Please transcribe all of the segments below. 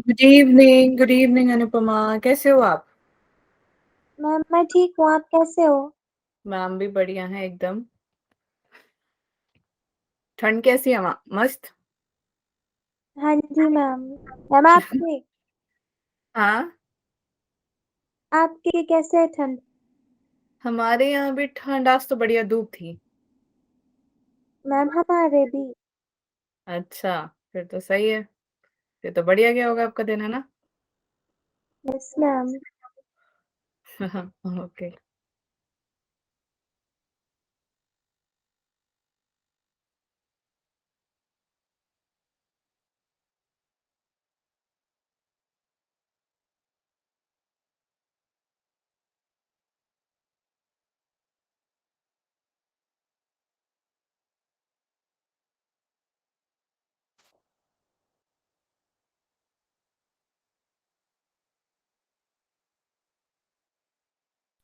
Good evening Anupama, कैसे हो आप? मैम मैं ठीक हूँ, आप कैसे हो? मैम भी बढ़िया है एकदम। ठंड कैसी है वहाँ? मस्त। हाँ जी मैम। मैम हाँ, आपके कैसे है ठंड? हमारे यहाँ भी ठंड, आज तो बढ़िया धूप थी। मैम हमारे भी। अच्छा, फिर तो सही है। फिर तो बढ़िया गया होगा आपका दिन, है ना? Yes ma'am. Okay.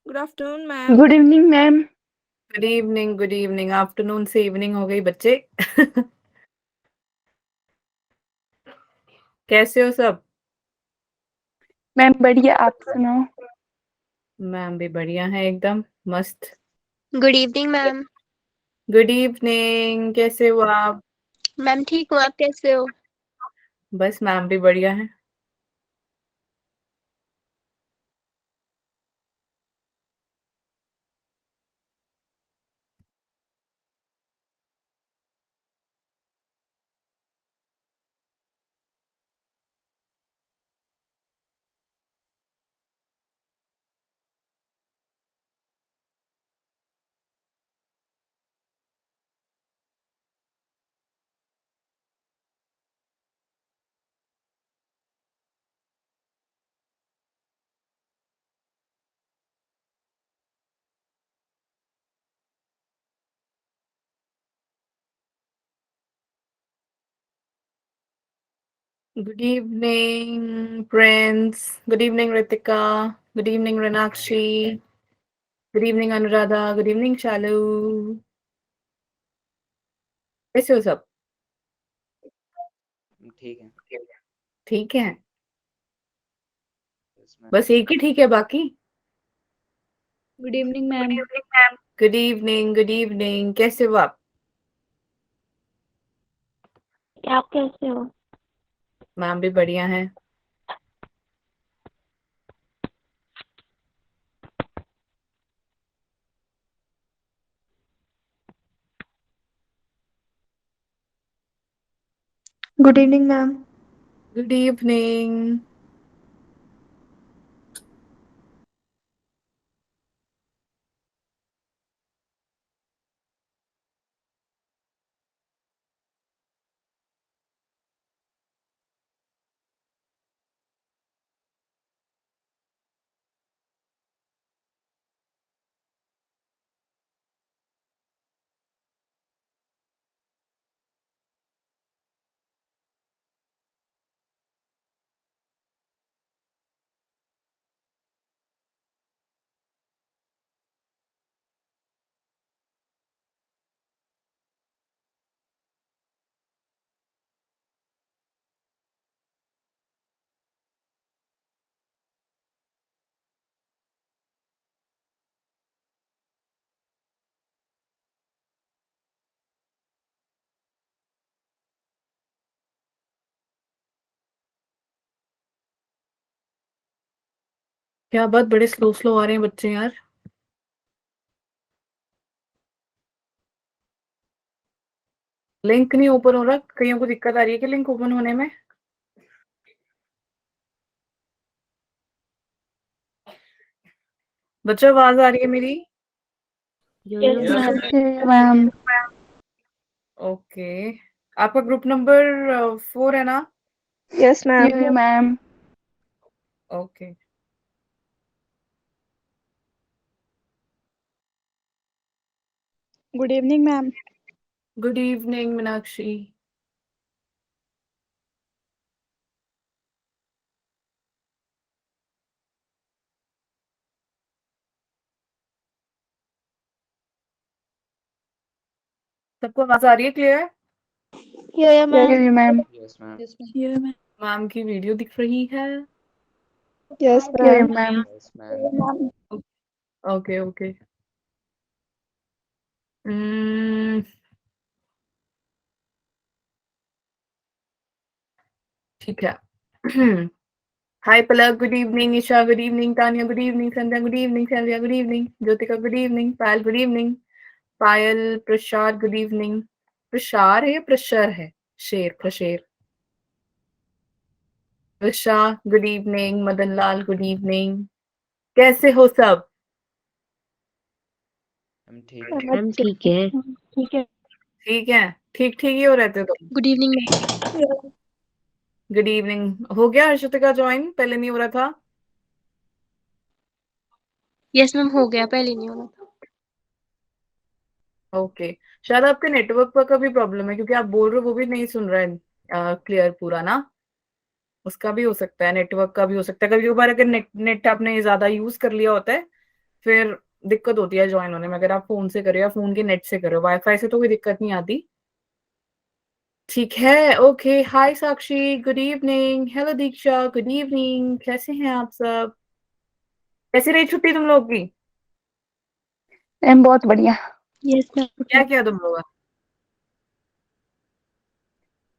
Good afternoon ma'am. Good evening ma'am. Good evening. Afternoon से इवनिंग हो गई बच्चे। कैसे हो सब? मैम बढ़िया, आप सुनाओ। मैम भी बढ़िया है एकदम मस्त। Good evening ma'am. Good evening, कैसे हो आप? मैम ठीक हूँ, आप कैसे हो? बस मैम भी बढ़िया है। Good evening Prince. Good evening Ritika. Good evening Meenakshi. Good evening Anuradha. Good evening Shalu. कैसे हो सब? ठीक है। ठीक है। Yes ma'am. बस एक ही ठीक है बाकी? Good evening ma'am. Good evening, good evening, कैसे हो आप? आप कैसे हो? मैम भी बढ़िया है। Good evening ma'am. Good evening. क्या बात, बड़े स्लो स्लो आ रहे हैं बच्चे यार। लिंक नहीं ओपन हो रहा, कईयों को दिक्कत आ रही है कि लिंक ओपन होने में। बच्चों आवाज आ रही है मेरी? Yes ma'am. मैम। ओके। आपका ग्रुप नंबर 4 है ना? Yes ma'am. Ma'am. Okay. Good evening ma'am. Good evening Meenakshi. सबको आवाज आ रही है clear? Ma'am. Ma'am. Yes ma'am. Yes ma'am. Ma'am की वीडियो दिख रही है? Yes, Okay, ma'am. ma'am. Yes, ma'am. Okay okay. Hmm, ठीक है। Hi Palak, good evening. Isha, good evening. Tania, good evening. Sandhya, good evening. Sandhya, good evening. Jyotika, good evening. Payal, good evening. Payal, प्रसार, good evening. प्रसार है या प्रशर है? शेर, प्रशेर। विशा, good evening. Madan Lal, good evening. कैसे हो सब? हम ठीक मैम ठीक है। ठीक है। ठीक है? ठीक ठीक ही हो रहते हो तुम? Good evening ma'am. Good evening. हो गया हर्षिता ज्वाइन? पहले नहीं हो रहा था? यस मैम, हो गया, पहले नहीं हो रहा था। ओके। शायद आपके नेटवर्क पर का भी प्रॉब्लम है, क्योंकि आप बोल रहे हो वो भी नहीं सुन रहा है क्लियर पूरा ना। उसका भी हो सकता है, नेटवर्क का भी हो सकता है। कभी कभार अगर नेट आपने ज्यादा यूज कर लिया होता है, फिर दिक्कत होती है ज्वाइन होने में। अगर आप फोन से करो या फोन के नेट से करो, वाईफाई से तो कोई दिक्कत नहीं आती। ठीक है, ओके। हाय साक्षी, गुड इवनिंग। हेलो दीक्षा, गुड इवनिंग। कैसे हैं आप सब? कैसी रही छुट्टी तुम लोग की? मैम बहुत बढ़िया। Yes ma'am. क्या किया तुम लोग?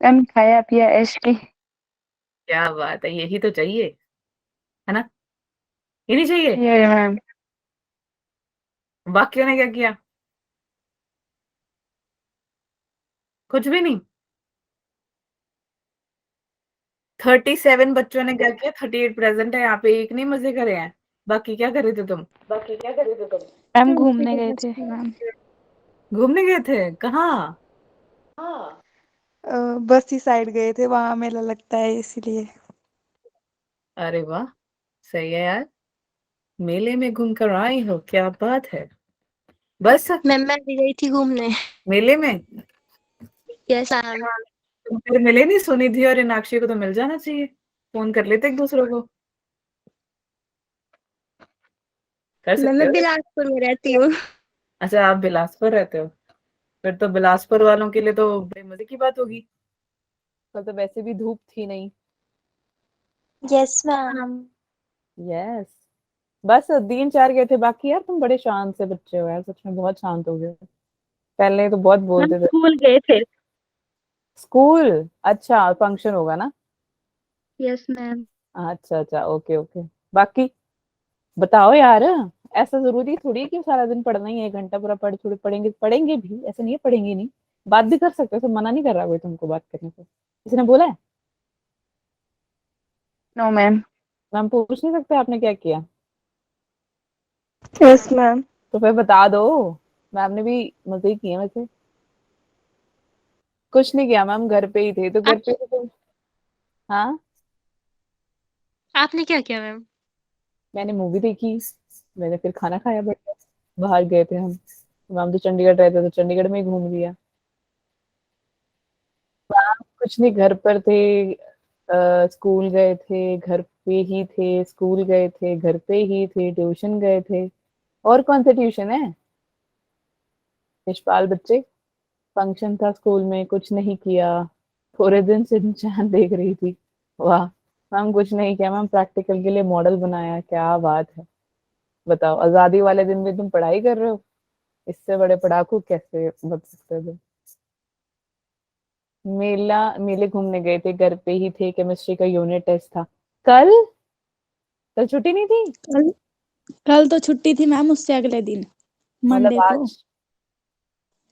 मैम खाया पिया ऐश की। क्या बात है, यही तो चाहिए, है ना? ये नहीं चाहिए? ये मैम। बाकियों ने क्या किया? कुछ भी नहीं? 37 बच्चों ने क्या किया? 38 प्रेजेंट है यहाँ पे, एक नहीं मजे करे हैं। बाकी क्या करे थे तुम? मैम घूमने गए थे मैम। घूमने गए थे? कहाँ? बस्ती साइड गए थे, वहां मेला लगता है इसीलिए। अरे वाह, सही है यार। मेले में घूम कर आई हो, क्या बात है। बस? मैम मैं भी गई थी घूमने। मेले में? Yes ma'am. तुम फिर मिले नहीं? सुनिधि और मीनाक्षी को तो मिल जाना चाहिए, फोन कर लेते एक दूसरे को। कर मैम सकते मैं हो? बिलासपुर में रहती हूँ। अच्छा, आप बिलासपुर रहते हो? फिर तो बिलासपुर वालों के लिए तो बड़े मजे की बात होगी। कल तो वैसे भी धूप थी नहीं। Yes ma'am. यस। बस 3-4 गए थे बाकी। यार तुम बड़े शांत से बच्चे हो यार, सच में बहुत शांत हो गए। पहले तो बहुत मैम बोलते थे। स्कूल गए थे। स्कूल? अच्छा, फंक्शन होगा ना? Yes ma'am. अच्छा अच्छा, ओके ओके। बाकी बताओ यार, ऐसा जरूरी थोड़ी है कि सारा दिन पढ़ना ही है, 1 घंटा पूरा पढ़ थोड़ी पढ़ेंगे। पढ़ेंगे भी, ऐसा नहीं है पढ़ेंगे नहीं। बात भी कर सकते हो, सब मना नहीं कर रहा कोई तुमको बात करने को। किसी ने बोला है? No ma'am. मैम पूछ नहीं सकते आपने क्या किया? Yes ma'am. तो फिर बता दो। मैम ने भी मजे ही किए वैसे। कुछ नहीं किया मैम, घर पे ही थे। तो घर आप पे थे तो हाँ, आपने क्या किया मैम? मैंने मूवी देखी। मैंने फिर खाना खाया, बढ़िया। बाहर गए थे हम। मैम तो चंडीगढ़ रहते, तो चंडीगढ़ में ही घूम लिया। मैम कुछ नहीं, घर पर थे। स्कूल गए थे, घर पे ही थे। स्कूल गए थे, घर पे ही थे। ट्यूशन गए थे। और कौन सा ट्यूशन है? निष्पाल बच्चे। फंक्शन था स्कूल में, कुछ नहीं किया। पूरे दिन सिंचान देख रही थी। वाह। मैम कुछ नहीं किया मैम, प्रैक्टिकल के लिए मॉडल बनाया। क्या बात है। बताओ, आजादी वाले दिन भी तुम पढ़ाई कर रहे हो? इससे बड़े पढ़ाकू कैसे बच सकते थे? मेले घूमने गए थे, घर पे ही थे। केमिस्ट्री का यूनिट टेस्ट था कल। कल छुट्टी नहीं थी? कल कल तो छुट्टी थी मैम, उससे अगले दिन मतलब मंडे को। आज?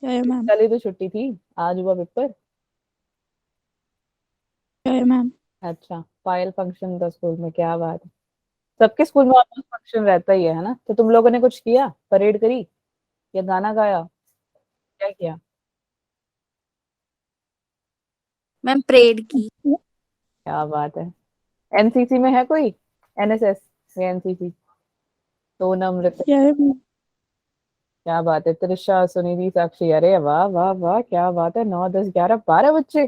गए मैम। कल ही तो छुट्टी थी। आज हुआ पेपर। गए मैम। अच्छा, पायल फंक्शन था स्कूल में, क्या बात है। सबके स्कूल में ऑलमोस्ट फंक्शन रहता ही है ना? तो तुम लोगों ने कुछ किया? परेड करी या गाना गाया? क्या किया? मैम परेड की। क्या बात है। एनसीसी में है कोई? एनएसएस या एनसीसी? सोनम, ऋतिक। गए मैम। क्या बात है। त्रिशा, सुनिधि, साक्षी, अरे वाह वाह वाह, क्या बात है। 9 10 11 12 बच्चे।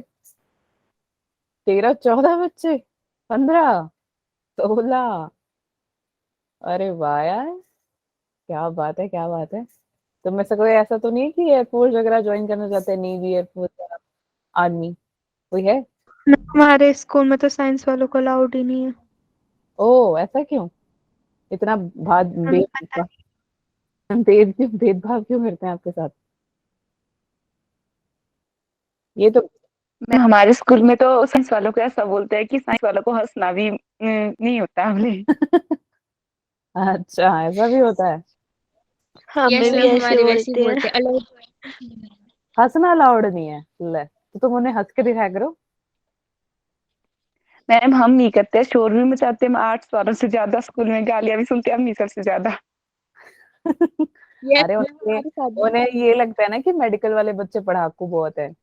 13 14 बच्चे। 15 16। अरे वाह यार, क्या बात है, क्या बात है। तो में से कोई ऐसा तो नहीं है कि एयरफोर्स वगैरह ज्वाइन करना चाहते हैं? Navy, air force, army? कोई है? हमारे स्कूल में तो साइंस वालों को अलाउड ही नहीं है। ओ ऐसा क्यों? इतना हमें पता भेदभाव क्यों करते हैं आपके साथ? ये तो मैम हमारे स्कूल में तो साइंस वालों को ऐसा बोलते हैं कि साइंस वालों को हंसना भी नहीं होता हमने। अच्छा ऐसा भी होता है। हमें यस भी मैम ऐसे हमारे वैसे ही बोलते हैं। बोलते हैं अलाउड। हंसना अलाउड नहीं है? ले तो तुम उन्हें हंस के दिखाया करो। मैम हम नहीं करते, शोर भी मचाते हैं, हम आर्ट्स वालों से ज्यादा, स्कूल में गालियां भी सुनते हैं हम, नहीं सबसे ज्यादा। यस अरे मैम उन्हें हमारे साथ भी। उन्हें ये लगता है ना कि मेडिकल वाले बच्चे पढ़ाकू बहुत है,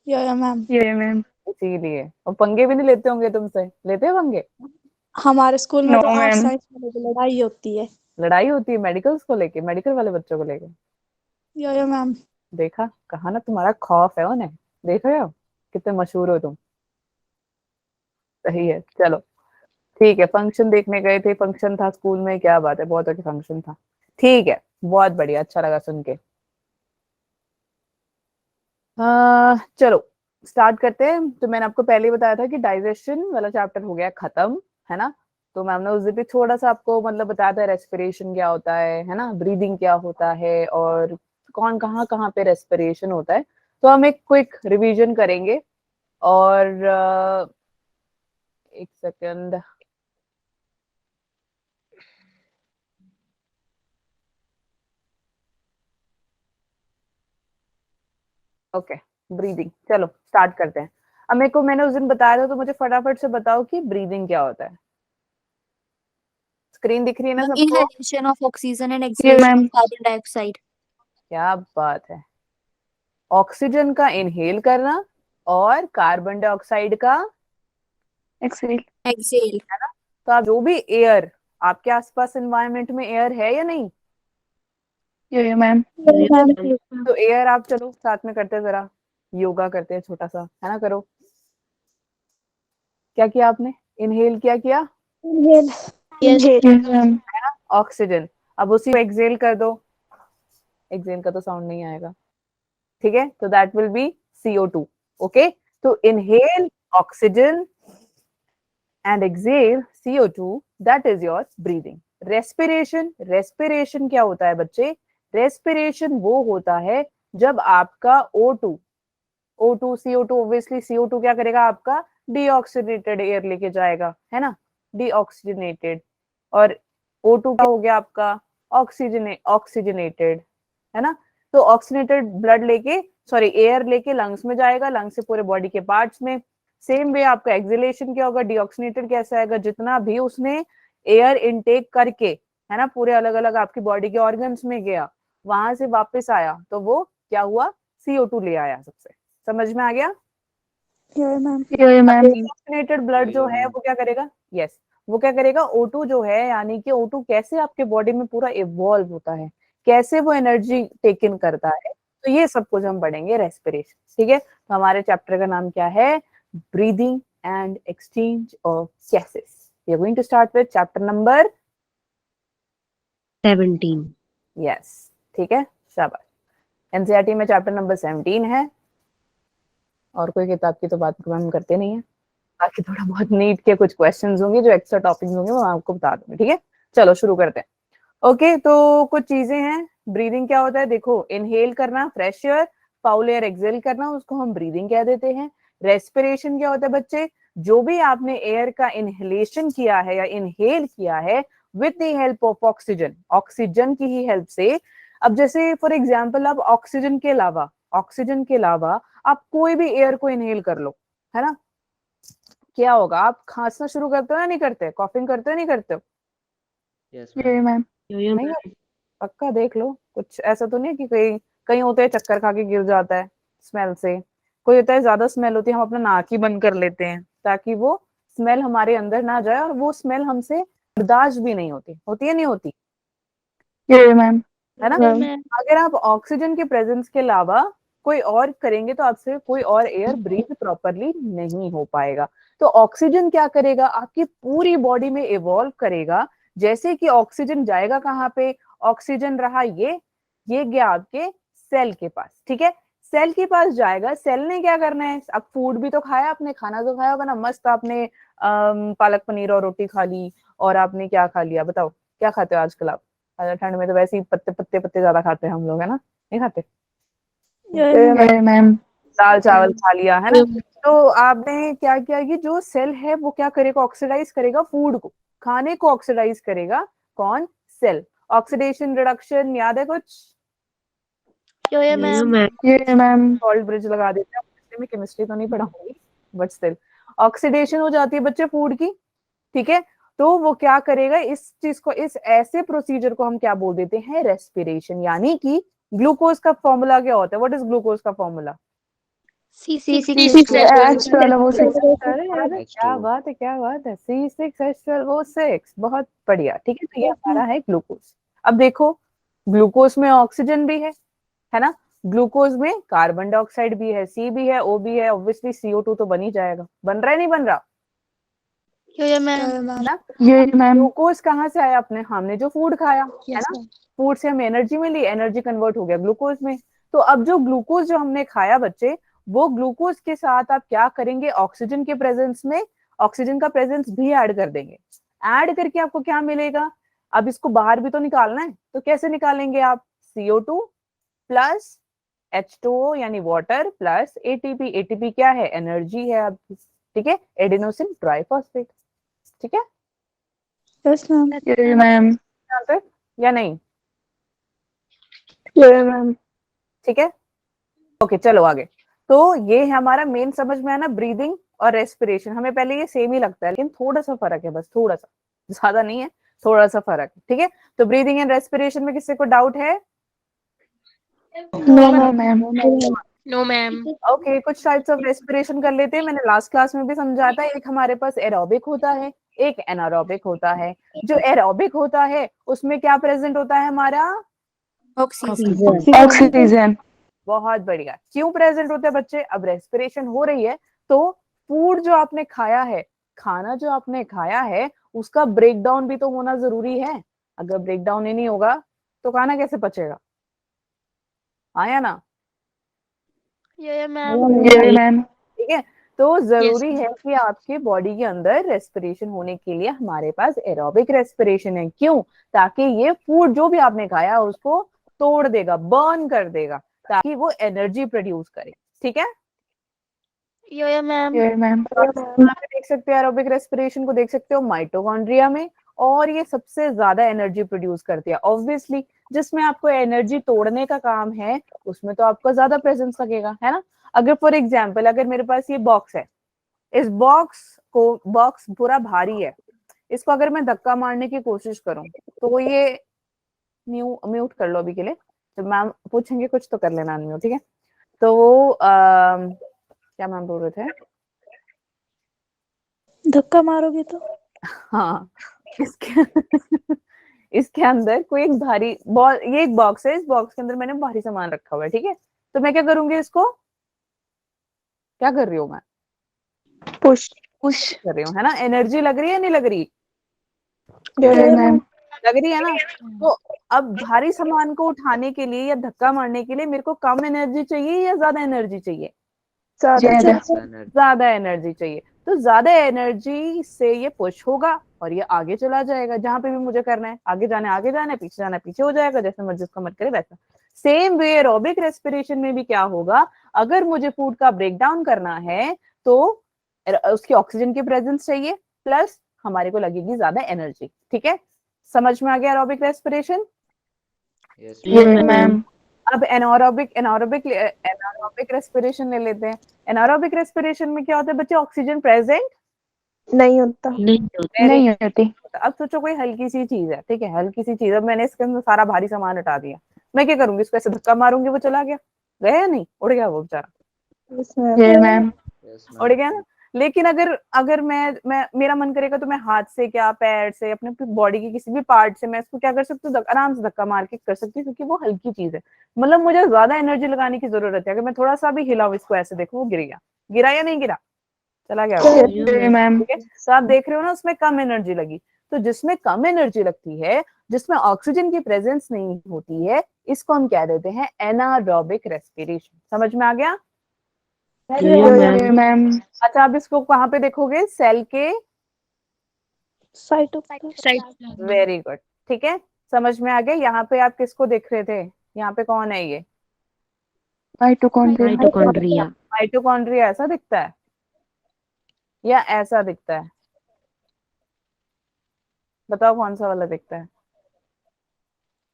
या मैम ये मैम। इसीलिए। और पंगे भी नहीं लेते होंगे तुमसे? लेते हैं पंगे? हमारे स्कूल में नो तो आर्ट्स मैम। साइंस वालों की लड़ाई होती है। लड़ाई होती है मेडिकल्स को लेके, मेडिकल वाले बच्चों को लेके? या मैम। देखा, कहा ना तुम्हारा खौफ है उन्हें। देख रहे हो कितने मशहूर हो तुम। सही है, चलो ठीक है। फंक्शन देखने गए थे, फंक्शन था स्कूल में, क्या बात है, बहुत अच्छा फंक्शन था। ठीक है, बहुत बढ़िया, अच्छा लगा सुन के। चलो स्टार्ट करते हैं। तो मैंने आपको पहले ही बताया था कि डाइजेशन वाला चैप्टर हो गया खत्म, है ना? तो मैम ने उस दिन भी थोड़ा सा आपको मतलब बताया था रेस्पिरेशन क्या होता है ना, ब्रीदिंग क्या होता है, और कौन कहाँ कहाँ पे रेस्पिरेशन होता है। तो हम एक क्विक रिवीजन करेंगे। और एक सेकंड। ओके, ब्रीदिंग, चलो स्टार्ट करते हैं। अब मेरे को, मैंने उस दिन बताया था, तो मुझे फटाफट से बताओ कि ब्रीदिंग क्या होता है। स्क्रीन दिख रही है ना सबको? Inhalation of oxygen and ये exhalation ma'am. of carbon dioxide. क्या बात है! ऑक्सीजन का इनहेल करना और कार्बन डाइऑक्साइड का, एक्सेल। Exhale. है ना? तो आप जो भी एयर, आपके आसपास एनवायरनमेंट में एयर है या नहीं? ये मैम। तो एयर आप, चलो साथ में करते हैं, जरा योगा करते हैं छोटा सा, है ना? करो। क्या किया आपने? इनहेल क्या किया? यस ये मैम। ऑक्सीजन। अब उसी को एक्सेल कर दो। एक्सेल का तो साउंड नहीं आएगा, ठीक है? तो that will be CO2। Okay, तो inhale oxygen and exhale CO2, that is your breathing. Respiration क्या होता है बच्चे? रेस्पिरेशन वो होता है जब आपका O2 CO2, ऑब्वियसली CO2 क्या करेगा? आपका डीऑक्सीनेटेड एयर लेके जाएगा, है ना? डीऑक्सीजनेटेड। और O2 क्या हो गया आपका? ऑक्सीजनेटेड, है ना? तो ऑक्सीजनेटेड ब्लड लेके, सॉरी एयर लेके लंग्स में जाएगा, लंग्स से पूरे बॉडी के पार्ट्स में। सेम वे आपका एक्सहेलेशन क्या होगा? डीऑक्सीनेटेड कैसे आएगा? जितना भी उसने एयर इनटेक करके, है ना, पूरे अलग अलग आपकी बॉडी के ऑर्गन्स में गया, वहां से वापस आया, तो वो क्या हुआ? CO2 ले आया सबसे। समझ में आ गया? मैम। ये मैम। ऑक्सीजनेटेड ब्लड जो है वो क्या करेगा? यस, वो क्या करेगा? O2 जो है, यानी कि O2 कैसे आपके बॉडी में पूरा इवॉल्व होता है, कैसे वो एनर्जी टेक इन करता है, तो ये सब कुछ हम पढ़ेंगे रेस्पिरेशन, ठीक है? तो हमारे चैप्टर का नाम क्या है? Breathing and exchange of gases. We are going to start with chapter number 17। Yes, ठीक है, शाबाश। एनसीईआरटी में चैप्टर नंबर 17 है। और कोई किताब की तो बात हम करते नहीं है। बाकी थोड़ा बहुत नीट के कुछ क्वेश्चंस होंगे, जो एक्स्ट्रा टॉपिक्स होंगे, वो आपको बता दूंगी, ठीक है? चलो शुरू करते हैं। ओके, तो कुछ चीजें हैं। ब्रीदिंग क्या होता है? देखो, इनहेल करना fresh air, foul air exhale करना, उसको हम ब्रीदिंग कह देते हैं। रेस्पिरेशन क्या होता है बच्चे? जो भी आपने एयर का इनहेलेशन किया है या इनहेल किया है with the help of oxygen, oxygen की ही हेल्प से। अब जैसे फॉर एग्जाम्पल, आप ऑक्सीजन के अलावा आप कोई भी एयर को इनहेल कर लो, है ना? क्या होगा? आप खांसना शुरू करते हो या नहीं करते? कॉफिंग करते हो नहीं करते हो? यस ये मैम। मैम। नहीं होता? पक्का देख लो, कुछ ऐसा तो नहीं है कि कहीं कहीं होते हैं चक्कर खा के गिर जाता है स्मेल से। कोई होता है ज्यादा स्मेल होती है, हम अपना नाक ही बंद कर लेते हैं ताकि वो स्मेल हमारे अंदर ना जाए, और वो स्मेल हमसे बर्दाश्त भी नहीं होती, होती है नहीं होती, ये मैम। है ना? अगर आप ऑक्सीजन के प्रेजेंस के अलावा कोई और करेंगे तो आपसे कोई और एयर ब्रीथ प्रॉपरली नहीं हो पाएगा। तो ऑक्सीजन क्या करेगा? आपकी पूरी बॉडी में इवॉल्व करेगा। जैसे कि ऑक्सीजन जाएगा कहाँ पे? ऑक्सीजन रहा ये गया आपके सेल के पास, ठीक है? सेल के पास जाएगा। सेल ने क्या करना है, अब फूड भी तो खाया आपने, खाना तो खाया होगा ना, मस्त आपने पालक पनीर और रोटी खा ली, और आपने क्या खा लिया बताओ, क्या खाते हो आजकल आप? ठंड में तो वैसे ही पत्ते पत्ते पत्ते ज्यादा खाते हैं हम लोग, है ना? नहीं खाते? मैम दाल चावल खा लिया, है ना? तो आपने क्या किया कि जो सेल है वो क्या करेगा, ऑक्सीडाइज करेगा फूड को, खाने को ऑक्सीडाइज करेगा। कौन? सेल। ऑक्सीडेशन रिडक्शन याद है कुछ? मैम सॉल्ट ब्रिज लगा देते हैं, में केमिस्ट्री तो नहीं पढ़ाऊंगी बट स्टिल ऑक्सीडेशन हो जाती है बच्चे फूड की, ठीक है? तो वो क्या करेगा, इस चीज को, इस ऐसे प्रोसीजर को हम क्या बोल देते हैं, रेस्पिरेशन। यानी कि ग्लूकोज का फॉर्मूला क्या होता है, व्हाट इज ग्लूकोज का फॉर्मूला? अरे क्या बात है, क्या बात है, C6H12O6, बहुत बढ़िया, ठीक है? तो ये हमारा है ग्लूकोज। अब देखो, ग्लूकोज में ऑक्सीजन भी है ना? ग्लूकोज में कार्बन डाइऑक्साइड भी है, सी भी है, ओ भी है, ऑब्वियसली CO2 तो बन ही जाएगा। बन रहा है नहीं बन रहा? है ना? ग्लूकोज कहाँ से आया? अपने हमने जो फूड खाया, है ना? फूड से हमें एनर्जी मिली, एनर्जी कन्वर्ट हो गया ग्लूकोज में। तो अब जो ग्लूकोज जो हमने खाया बच्चे, वो ग्लूकोज के साथ आप क्या करेंगे, ऑक्सीजन के प्रेजेंस में ऑक्सीजन का प्रेजेंस भी ऐड कर देंगे। ऐड करके आपको क्या मिलेगा? अब इसको बाहर भी तो निकालना है, तो कैसे निकालेंगे आप? CO2 प्लस H2O यानी वाटर प्लस ATP। ATP क्या है? एनर्जी है आपकी, ठीक है? एडेनोसिन ट्राइफॉस्फेट, ठीक है? मैम या नहीं? मैम ठीक है, ओके चलो आगे। तो ये है हमारा मेन, समझ में आया ना? ब्रीदिंग और रेस्पिरेशन हमें पहले ये सेम ही लगता है, लेकिन थोड़ा सा फर्क है, बस थोड़ा सा, ज्यादा नहीं है, थोड़ा सा फर्क है, ठीक है? तो ब्रीदिंग एंड रेस्पिरेशन में किसी को डाउट है? No ma'am. ओके, कुछ टाइप्स ऑफ रेस्पिरेशन कर लेते हैं। मैंने लास्ट क्लास में भी समझाया था, एक हमारे पास एरोबिक होता है, एक एनारोबिक होता है। जो एरोबिक होता है उसमें क्या प्रेजेंट होता है हमारा? ऑक्सीजन। बहुत बढ़िया। क्यों प्रेजेंट होता है बच्चे? अब रेस्पिरेशन हो रही है तो फूड जो आपने खाया है, खाना जो आपने खाया है, उसका ब्रेकडाउन भी तो होना जरूरी है। अगर ब्रेकडाउन ही नहीं होगा तो खाना कैसे पचेगा? आया ना? मैम ठीक है, तो जरूरी है कि आपके बॉडी के अंदर रेस्पिरेशन होने के लिए हमारे पास एरोबिक रेस्पिरेशन है। क्यों? ताकि ये फूड जो भी आपने खाया उसको तोड़ देगा, बर्न कर देगा, ताकि वो एनर्जी प्रोड्यूस करे, ठीक है? मैम यहाँ पे देख सकते हो, एरोबिक रेस्पिरेशन को देख सकते हो माइटोकॉन्ड्रिया में, और ये सबसे ज्यादा एनर्जी प्रोड्यूस करती है। ऑब्वियसली जिसमें आपको एनर्जी तोड़ने का काम है उसमें तो आपका ज्यादा प्रेजेंस लगेगा, है ना? अगर फॉर एग्जाम्पल, अगर मेरे पास ये बॉक्स है, इस बॉक्स पूरा भारी है, इसको अगर मैं धक्का मारने की कोशिश करूं तो ये म्यूट कर लो अभी के लिए, तो मैम पूछेंगे कुछ तो कर लेना अनम्यूट, ठीक है? तो क्या मैम बोल रहे थे? धक्का मारोगे तो? हाँ, इसके अंदर कोई एक भारी बॉल, ये एक बॉक्स है, इस बॉक्स के अंदर मैंने भारी सामान रखा हुआ है, ठीक है? तो मैं क्या करूंगी, इसको क्या कर रही हूँ मैं? पुश कर रही हूँ, है ना? एनर्जी लग रही है नहीं लग रही? मैम लग रही है ना? तो अब भारी सामान को उठाने के लिए या धक्का मारने के लिए मेरे को कम एनर्जी चाहिए या ज्यादा एनर्जी चाहिए? ज्यादा एनर्जी चाहिए। तो ज्यादा एनर्जी से ये पुश होगा और ये आगे चला जाएगा, जहां पे भी मुझे करना है, आगे जाना है, पीछे जाना है, पीछे हो जाएगा, जैसे मर्जी जिसका मन करे वैसा। सेम वे एरोबिक रेस्पिरेशन में भी क्या होगा, अगर मुझे फूड का ब्रेक डाउन करना है तो उसकी ऑक्सीजन की प्रेजेंस चाहिए, प्लस हमारे को लगेगी ज्यादा एनर्जी, ठीक है? समझ में आ गया एरोबिक रेस्पिरेशन? मैम अब एनारोबिक रेस्पिरेशन ले लेते हैं। एनारोबिक रेस्पिरेशन में क्या होता है बच्चे? ऑक्सीजन प्रेजेंट नहीं होता। नहीं होती। अब सोचो कोई हल्की सी चीज है, ठीक है, हल्की सी चीज, अब मैंने इसके अंदर सारा भारी सामान हटा दिया, मैं क्या करूंगी? इसको ऐसे धक्का मारूंगी, वो चला गया, गया नहीं? उड़ गया वो बेचारा, मैम उड़ गया ना? लेकिन अगर मैं मेरा मन करेगा तो मैं हाथ से, क्या पैर से, अपने बॉडी के किसी भी पार्ट से मैं इसको क्या कर सकती हूँ, आराम से धक्का मार के कर सकती हूँ, क्योंकि वो हल्की चीज है। मतलब मुझे ज्यादा एनर्जी लगाने की जरूरत है। अगर मैं थोड़ा सा भी हिलाऊं इसको, ऐसे देखो, वो गिरा या नहीं गिरा? चला गया, मैम ठीक है? तो आप देख रहे हो ना, उसमें कम एनर्जी लगी। तो जिसमें कम एनर्जी लगती है, जिसमें ऑक्सीजन की प्रेजेंस नहीं होती है, इसको हम कह देते हैं एनारोबिक रेस्पिरेशन। समझ में आ गया? मैम। अच्छा, आप इसको कहाँ पे देखोगे? सेल के साइटोप्लाज्म। वेरी गुड, ठीक है, समझ में आ गया। यहाँ पे आप किसको देख रहे थे? यहाँ पे कौन है ये? माइटोकॉन्ड्रिया। माइटोकॉन्ड्रिया ऐसा दिखता है या ऐसा दिखता है? बताओ कौन सा वाला दिखता है?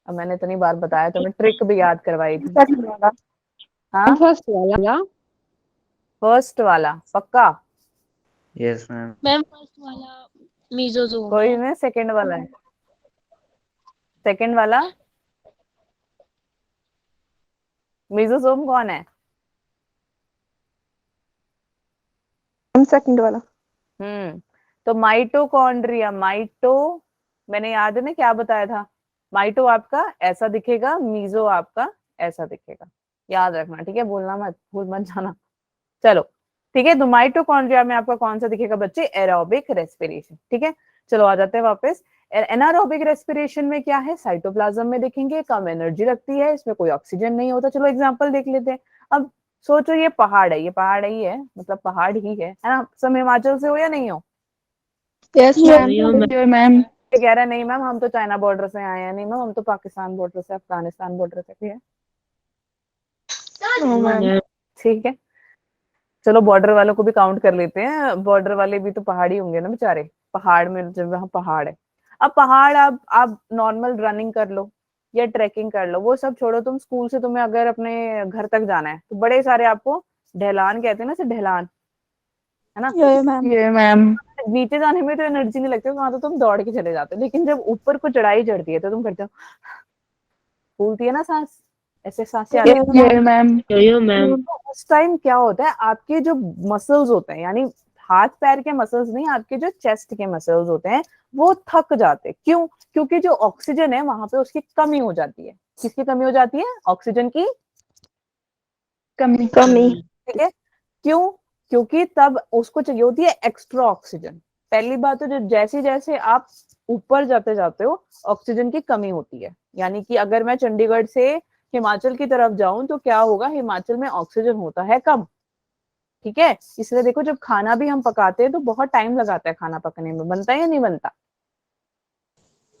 अब मैंने इतनी बार बताया, तो मैं ट्रिक भी याद करवाई थी। हाँ, फर्स्ट वाला। फर्स्ट वाला पक्का? Yes ma'am. मैम फर्स्ट वाला मीजोजोम कोई है। नहीं, सेकंड वाला है। सेकंड वाला मीजोसोम कौन है? सेकंड वाला। तो माइटोकॉन्ड्रिया, माइटो मैंने याद है ना क्या बताया था? माइटो आपका ऐसा दिखेगा, मीजो आपका ऐसा दिखेगा। याद रखना, ठीक है, बोलना मत, भूल मत जाना। चलो ठीक है, तो माइटोकॉन्ड्रिया में आपका कौन सा दिखेगा बच्चे? Aerobic respiration. ठीक है, चलो आ जाते हैं वापस। एनारोबिक रेस्पिरेशन में क्या है? साइटोप्लाज्म में देखेंगे कम एनर्जी लगती है, इसमें कोई ऑक्सीजन नहीं होता। चलो एग्जांपल देख लेते हैं। अब सोचो ये पहाड़ है, ये पहाड़ ही है, मतलब पहाड़ ही है ना? सब हिमाचल से हो या नहीं हो? Yes ma'am. ये कह रहा है नहीं मैम, हम तो चाइना बॉर्डर से आए हैं। नहीं मैम, हम तो पाकिस्तान बॉर्डर से, अफगानिस्तान बॉर्डर से भी है। ठीक है, चलो बॉर्डर वालों को भी काउंट कर लेते हैं। बॉर्डर वाले भी तो पहाड़ी होंगे ना बेचारे, पहाड़ में जब वहाँ पहाड़ है। अब पहाड़ आप नॉर्मल रनिंग कर लो या ट्रैकिंग कर लो, वो सब छोड़ो। तुम स्कूल से तुम्हें अगर अपने घर तक जाना है तो बड़े सारे आपको ढलान कहते हैं ना, ढलान, है ना? ये मैम। नीचे जाने में तो एनर्जी नहीं लगती, वहां तो तुम दौड़ के चले जाते हो। लेकिन जब ऊपर को चढ़ाई चढ़ती है तो तुम करते हो, फूलती है ना सांस, ऐसे सांसें आती है। ये मैम। तो उस टाइम क्या होता है, आपके जो मसल्स होते हैं, यानी हाथ पैर के मसल्स नहीं, आपके जो चेस्ट के मसल्स होते हैं, वो थक जाते हैं। क्यों? क्योंकि जो ऑक्सीजन है वहां पे उसकी कमी हो जाती है। किसकी कमी हो जाती है? ऑक्सीजन की कमी। ठीक है, क्यों? क्योंकि तब उसको चाहिए होती है एक्स्ट्रा ऑक्सीजन। पहली बात तो जो जैसे जैसे आप ऊपर जाते जाते हो, ऑक्सीजन की कमी होती है। यानी कि अगर मैं चंडीगढ़ से हिमाचल की तरफ जाऊं तो क्या होगा? हिमाचल में ऑक्सीजन होता है कम, ठीक है। इसलिए देखो, जब खाना भी हम पकाते हैं तो बहुत टाइम लगाता है खाना पकने में। बनता है या नहीं बनता?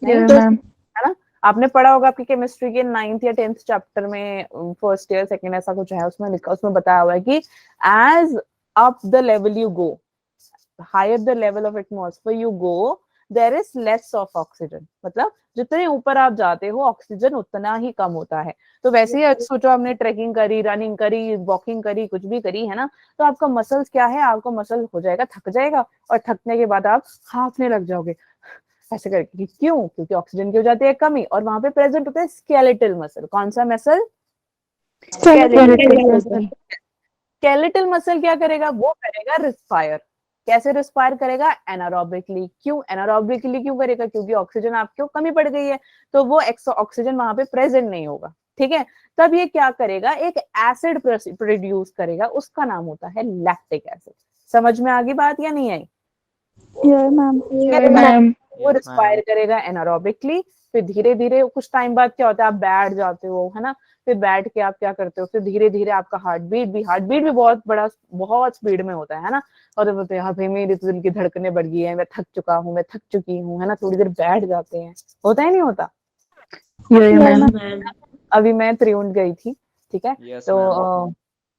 नहीं, मैम। है ना? आपने पढ़ा होगा आपकी केमिस्ट्री के 9th या 10th चैप्टर में, फर्स्ट ईयर सेकंड ऐसा कुछ है, उसमें लिखा, उसमें बताया हुआ है कि as up the level you go, higher the level of atmosphere you go, there is less of oxygen. मतलब जितने ऊपर आप जाते हो ऑक्सीजन उतना ही कम होता है। तो वैसे ही सोचो, आपने ट्रैकिंग करी, रनिंग करी, वॉकिंग करी, कुछ भी करी, है ना? तो आपका मसल्स क्या है? आपका मसल हो जाएगा, थक जाएगा, और थकने के बाद आप हांफने लग जाओगे ऐसे करके। क्यों? क्योंकि ऑक्सीजन की हो जाती है कमी, और वहां पे प्रेजेंट होता है स्केलेटल मसल। कौन सा मसल? स्केलेटल मसल क्या करेगा? वो करेगा रिस्पायर। कैसे रिस्पायर करेगा? एनारोबिकली। क्यों एनारोबिकली क्यों करेगा? क्योंकि ऑक्सीजन आपको कमी पड़ गई है, तो वो ऑक्सीजन वहां पे प्रेजेंट नहीं होगा, ठीक है। तब ये क्या करेगा? एक एसिड प्रोड्यूस करेगा, उसका नाम होता है लैक्टिक एसिड। समझ में आ गई बात या नहीं आई? मैम। वो रिस्पायर करेगा एनारोबिकली। फिर धीरे धीरे कुछ टाइम बाद क्या होता है? आप बैठ जाते हो, है ना? फिर बैठ के आप क्या करते हो? फिर धीरे धीरे आपका हार्ट बीट भी बहुत स्पीड में होता है ना? और बोलते हैं, हाँ भाई मेरी तो दिल की धड़कनें बढ़ गई है, मैं थक चुका हूँ, मैं थक चुकी हूँ, है ना? थोड़ी देर बैठ जाते हैं, होता है नहीं होता? अभी मैं त्रिउंड गई थी, ठीक है, तो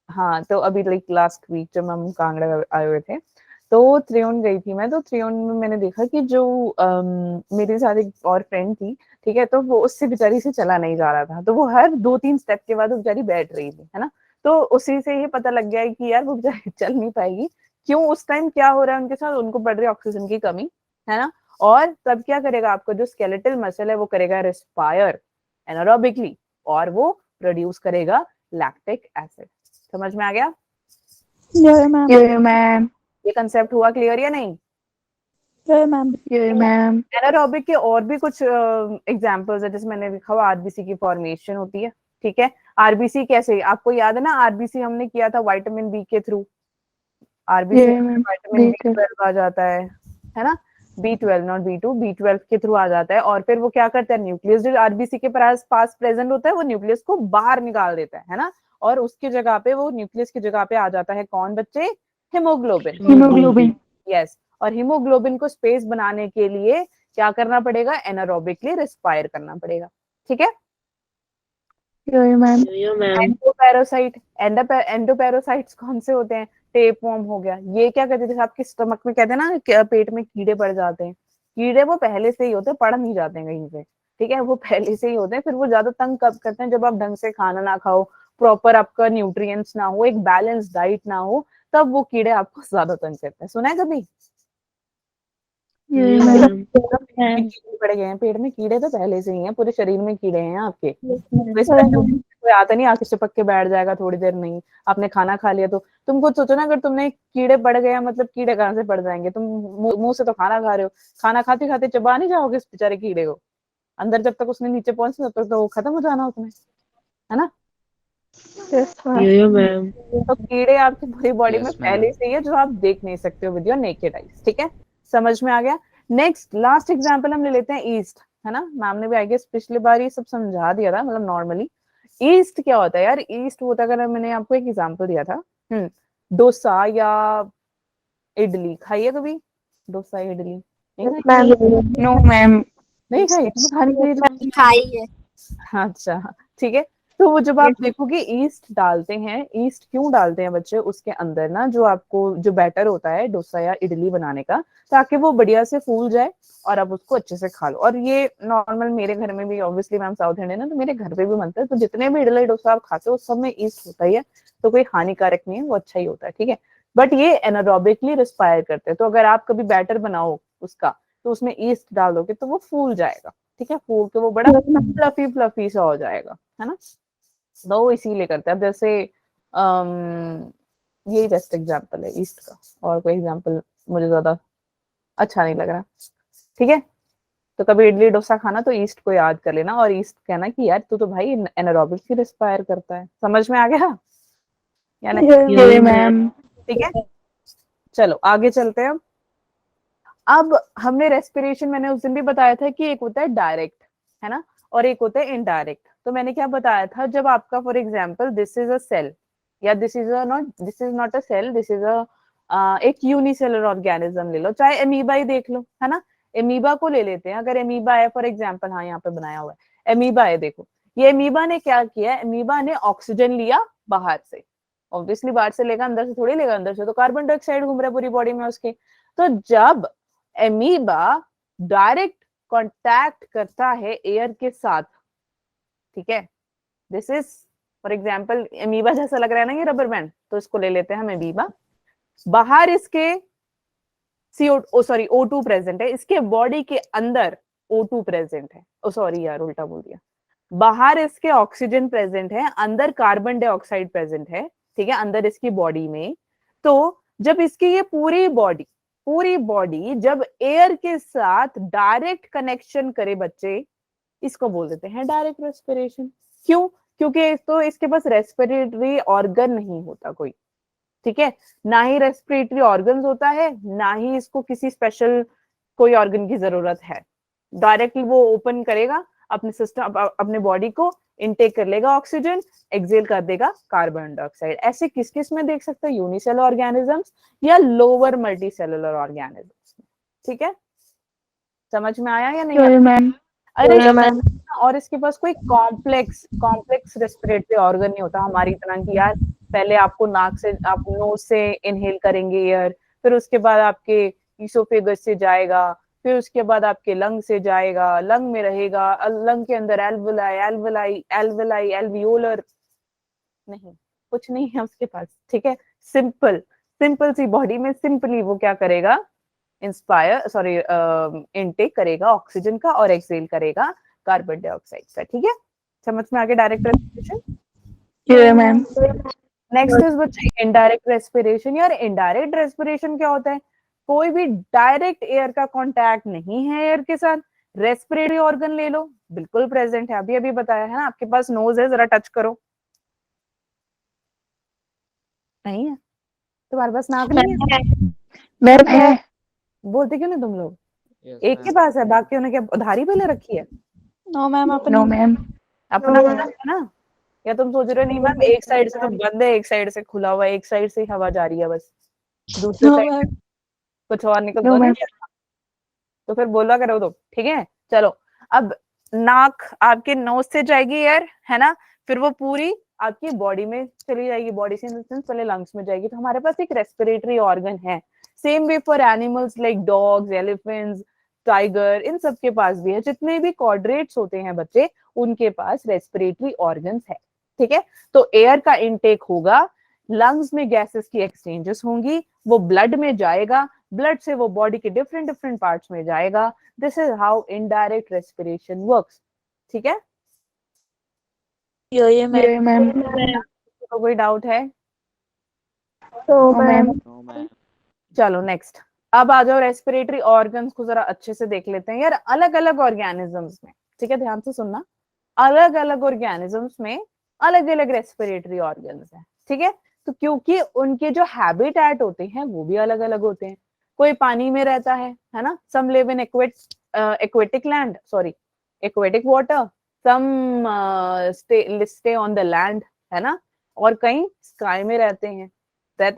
हाँ, तो अभी लाइक लास्ट वीक जब हम कांगड़ा आए हुए थे, तो त्रिउंड गई थी मैं। तो त्रिउंड में मैंने देखा कि जो मेरे साथ एक और फ्रेंड थी, ठीक है, तो वो उससे बेचारी से चला नहीं जा रहा था। तो वो हर 2-3 स्टेप के बाद वो बेचारी बैठ रही थी, है ना? तो उसी से ये पता लग गया कि यार वो बेचारी चल नहीं पाएगी। क्यों? उस टाइम क्या हो रहा है उनके साथ? उनको पड़ रही है ऑक्सीजन की कमी, है ना? और तब क्या करेगा? आपका जो स्केलेटल मसल है वो करेगा रिस्पायर एनारोबिकली, और वो प्रोड्यूस करेगा लैक्टिक एसिड। समझ में आ गया? मैम। ये कंसेप्ट हुआ क्लियर या नहीं? मैम। एनारोबिक के और भी कुछ एग्जांपल्स है, जैसे मैंने लिखा हुआ आरबीसी की फॉर्मेशन होती है, ठीक है। आरबीसी कैसे? आपको याद है ना, आरबीसी हमने किया था विटामिन बी के थ्रू। आरबीसी विटामिन B12 आ जाता है ना? B12 नॉट B2, B12 के थ्रू आ जाता है और फिर वो क्या करता है, न्यूक्लियस जो आरबीसी के पास प्रेजेंट होता है वो न्यूक्लियस को बाहर निकाल देता है ना, और उसकी जगह पे वो न्यूक्लियस की जगह पे आ जाता है कौन बच्चे, हीमोग्लोबिन। हीमोग्लोबिन। यस, और हीमोग्लोबिन को स्पेस बनाने के लिए क्या करना पड़ेगा, एनारोबिकली रेस्पायर करना पड़ेगा। ठीक है, मैम। एंडोपैरासाइट, एंडोपैरासाइट्स कौन से होते हैं, टेपवर्म हो गया, ये क्या करते हैं, जैसे आपके स्टमक में कहते हैं ना पेट में कीड़े पड़ जाते हैं, कीड़े वो पहले से ही होते हैं, पड़ नहीं जाते हैं कहीं से, ठीक है, वो पहले से ही होते हैं, फिर वो ज्यादा तंग कब करते हैं, जब आप ढंग से खाना ना खाओ, प्रॉपर आपका न्यूट्रिएंट्स ना हो, एक बैलेंस डाइट ना हो, तब वो कीड़े आपको ज्यादा तंग करते हैं। सुना है कभी, कीड़े पड़ गए हैं पेट में, कीड़े तो पहले से ही हैं, पूरे शरीर में कीड़े हैं आपके, कोई आता नहीं आके चिपक के बैठ जाएगा थोड़ी देर, नहीं, आपने खाना खा लिया तो तुम खुद सोचो ना, अगर तुमने कीड़े पड़ गए, मतलब कीड़े कहाँ से पड़ जाएंगे, तुम मुंह से तो खाना खा रहे हो, खाना खाते खाते चबा नहीं जाओगे उस बेचारे कीड़े को, अंदर जब तक उसने नीचे पहुंचना तब तक तो वो खत्म हो जाना उसमें, है ना। तो कीड़े आपकी पूरी बॉडी में Yes, ma'am. पहले से ही है, जो आप देख नहीं सकते हो विद योर नेकेड आईज। ठीक है, समझ में आ गया। नेक्स्ट लास्ट एग्जांपल हम ले लेते हैं ईस्ट, है ना, मैम ने भी आई गेस पिछली बार ये सब समझा दिया था, मतलब नॉर्मली ईस्ट क्या होता है यार, ईस्ट होता है, अगर मैंने आपको एक एग्जांपल दिया था, डोसा या इडली, खाइए कभी डोसा इडली, नो मैम। नहीं खाई, तो खाने के लिए खाई है। अच्छा, ठीक है, तो वो जब आप देखोगे ईस्ट डालते हैं, ईस्ट क्यों डालते हैं बच्चे, उसके अंदर ना जो आपको जो बैटर होता है डोसा या इडली बनाने का, ताकि वो बढ़िया से फूल जाए और आप उसको अच्छे से खा लो। और ये नॉर्मल मेरे घर में भी, ऑब्वियसली मैम साउथ इंडियन है तो मेरे घर पे भी बनता है, तो जितने भी इडली डोसा आप खाते हो सब में ईस्ट होता ही है, तो कोई हानिकारक नहीं है, वो अच्छा ही होता है। ठीक है, बट ये एनारोबिकली रिस्पायर करते हैं, तो अगर आप कभी बैटर बनाओ उसका, तो उसमें ईस्ट डाल दोगे तो वो फूल जाएगा। ठीक है, फूल के वो बड़ा फ्लफी फ्लफी सा हो जाएगा, है ना, तो वो इसीलिए करते हैं। अब जैसे यही बेस्ट एग्जांपल है ईस्ट का, और कोई एग्जांपल मुझे ज्यादा अच्छा नहीं लग रहा। ठीक है, तो कभी इडली डोसा खाना तो ईस्ट को याद कर लेना, और ईस्ट कहना कि यार तू तो भाई एनारोबिकली रिस्पायर करता है। समझ में आ गया या नहीं मैम। ठीक है, चलो आगे चलते हैं। अब हमने रेस्पिरेशन, मैंने उस दिन भी बताया था कि एक होता है डायरेक्ट, है ना, और एक होता है इनडायरेक्ट। तो मैंने क्या बताया था, जब आपका for example this is a cell, या this is not a cell, this is एक यूनिसेलुलर ऑर्गेनिज्म ले लो, चाहे एमीबा ही देख लो, है ना, एमीबा को ले लेते हैं, अगर एमीबा है फॉर एग्जांपल, हाँ यहाँ पे बनाया हुआ है एमीबा है, देखो ये एमीबा ने क्या किया, एमीबा ने ऑक्सीजन लिया बाहर से, ऑब्वियसली बाहर से लेगा, अंदर से थोड़ी लेगा, अंदर से तो कार्बन डाइऑक्साइड घूम रहा है पूरी बॉडी में उसके। तो जब एमीबा डायरेक्ट कांटेक्ट करता है एयर के साथ, ठीक है, this is for example amoeba जैसा लग रहा है ना ये रबर बैंड, तो इसको ले लेते हैं हम एमीबा, बाहर इसके O2 प्रेजेंट है, इसके बॉडी के अंदर O2 प्रेजेंट है, सॉरी यार उल्टा बोल दिया, बाहर इसके ऑक्सीजन प्रेजेंट है, अंदर कार्बन डाइऑक्साइड प्रेजेंट है, ठीक है, अंदर इसकी बॉडी में। तो जब इसकी ये पूरी बॉडी जब एयर के साथ डायरेक्ट कनेक्शन करे बच्चे, इसको बोल देते हैं डायरेक्ट रेस्पिरेशन। क्यों, क्योंकि तो इसके पास रेस्पिरेटरी ऑर्गन नहीं होता कोई, ठीक है, ना ही रेस्पिरेटरी ऑर्गन्स होता है, ना ही इसको किसी स्पेशल कोई ऑर्गन की जरूरत है, डायरेक्टली वो ओपन करेगा अपने सिस्टम, अपने बॉडी को इनटेक कर लेगा ऑक्सीजन, एक्सेल कर देगा कार्बन डाइऑक्साइड। ऐसे किस किस में देख सकते हैं, यूनिसेलुलर ऑर्गेनिजम्स या लोअर मल्टीसेलुलर ऑर्गेनिजम्स। ठीक है, समझ में आया या नहीं मैम। अरे और इसके पास कोई कॉम्प्लेक्स रेस्पिरेटरी ऑर्गन नहीं होता हमारी तरह की यार, पहले आपको नाक से, आप नोज से इनहेल करेंगे एयर, फिर उसके बाद आपके ईसोफेगस से जाएगा, फिर उसके बाद आपके लंग से जाएगा, लंग में रहेगा, लंग के अंदर एल्वियोलर, नहीं, कुछ नहीं है उसके पास। ठीक है, सिंपल सी बॉडी में सिंपली वो क्या करेगा, इनटेक करेगा ऑक्सीजन का और एक्सहेल करेगा कार्बन डाइऑक्साइड का। ठीक है, समझ में आगे direct respiration. Ma'am. Next is बच्चे इनडायरेक्ट रेस्पिरेशन। यार इनडायरेक्ट रेस्पिरेशन क्या होता है, कोई भी डायरेक्ट एयर का कांटेक्ट नहीं है एयर के साथ, रेस्पिरेटरी ऑर्गन ले लो, बिल्कुल प्रेजेंट है, अभी अभी बताया है ना, आपके पास नोज है, जरा टच करो, नहीं है तुम्हारे पास, नाक नहीं है, मैम है। बोलते क्यों नहीं तुम लोग, Yes, एक के ma'am. पास है, बाकियों ने क्या उधारी पे ले रखी है? नो मैम अपनी नो मैम। अपना है ना? या तुम सोच रहे हो नहीं मैम एक साइड से तो बंद है, एक साइड से खुला हुआ है, एक साइड से ही हवा जा रही है बस, दूसरे नो साइड मैम कुछ और निकल नो तो नहीं मैम। रहा? तो फिर बोला करो तो, ठीक है। चलो, अब नाक आपके नोज से जाएगी एयर, है ना, फिर वो पूरी आपकी बॉडी में चली जाएगी, बॉडी से इन द सेंस पहले लंग्स में जाएगी। तो हमारे पास एक रेस्पिरेटरी ऑर्गन है। Same way for animals like dogs, elephants, tiger, इन सब के पास भी है। जितने भी कॉर्डेट्स होते हैं बच्चे, उनके पास रेस्पिरेटरी ऑर्गन्स है, ठीक है। तो एयर का इनटेक होगा, लंग्स में गैसेस की एक्सचेंजेस होंगी, वो ब्लड में जाएगा, ब्लड से वो बॉडी के डिफरेंट डिफरेंट पार्ट्स में जाएगा। This is how indirect respiration works, ठीक है। ये मैम ये मैम। तो कोई डाउट है? No ma'am. No, ma'am. चलो नेक्स्ट, अब आ जाओ रेस्पिरेटरी ऑर्गन्स को जरा अच्छे से देख लेते हैं यार, अलग अलग ऑर्गेनिजम्स में, ठीक है, ध्यान से सुनना। अलग अलग ऑर्गेनिजम्स में अलग अलग रेस्पिरेटरी ऑर्गन्स हैं, ठीक है। तो क्योंकि उनके जो हैबिटेट होते हैं वो भी अलग अलग होते हैं। कोई पानी में रहता है ना, some live in aquatic land, sorry aquatic water, some stay on the land, है ना, और कई स्काई में रहते हैं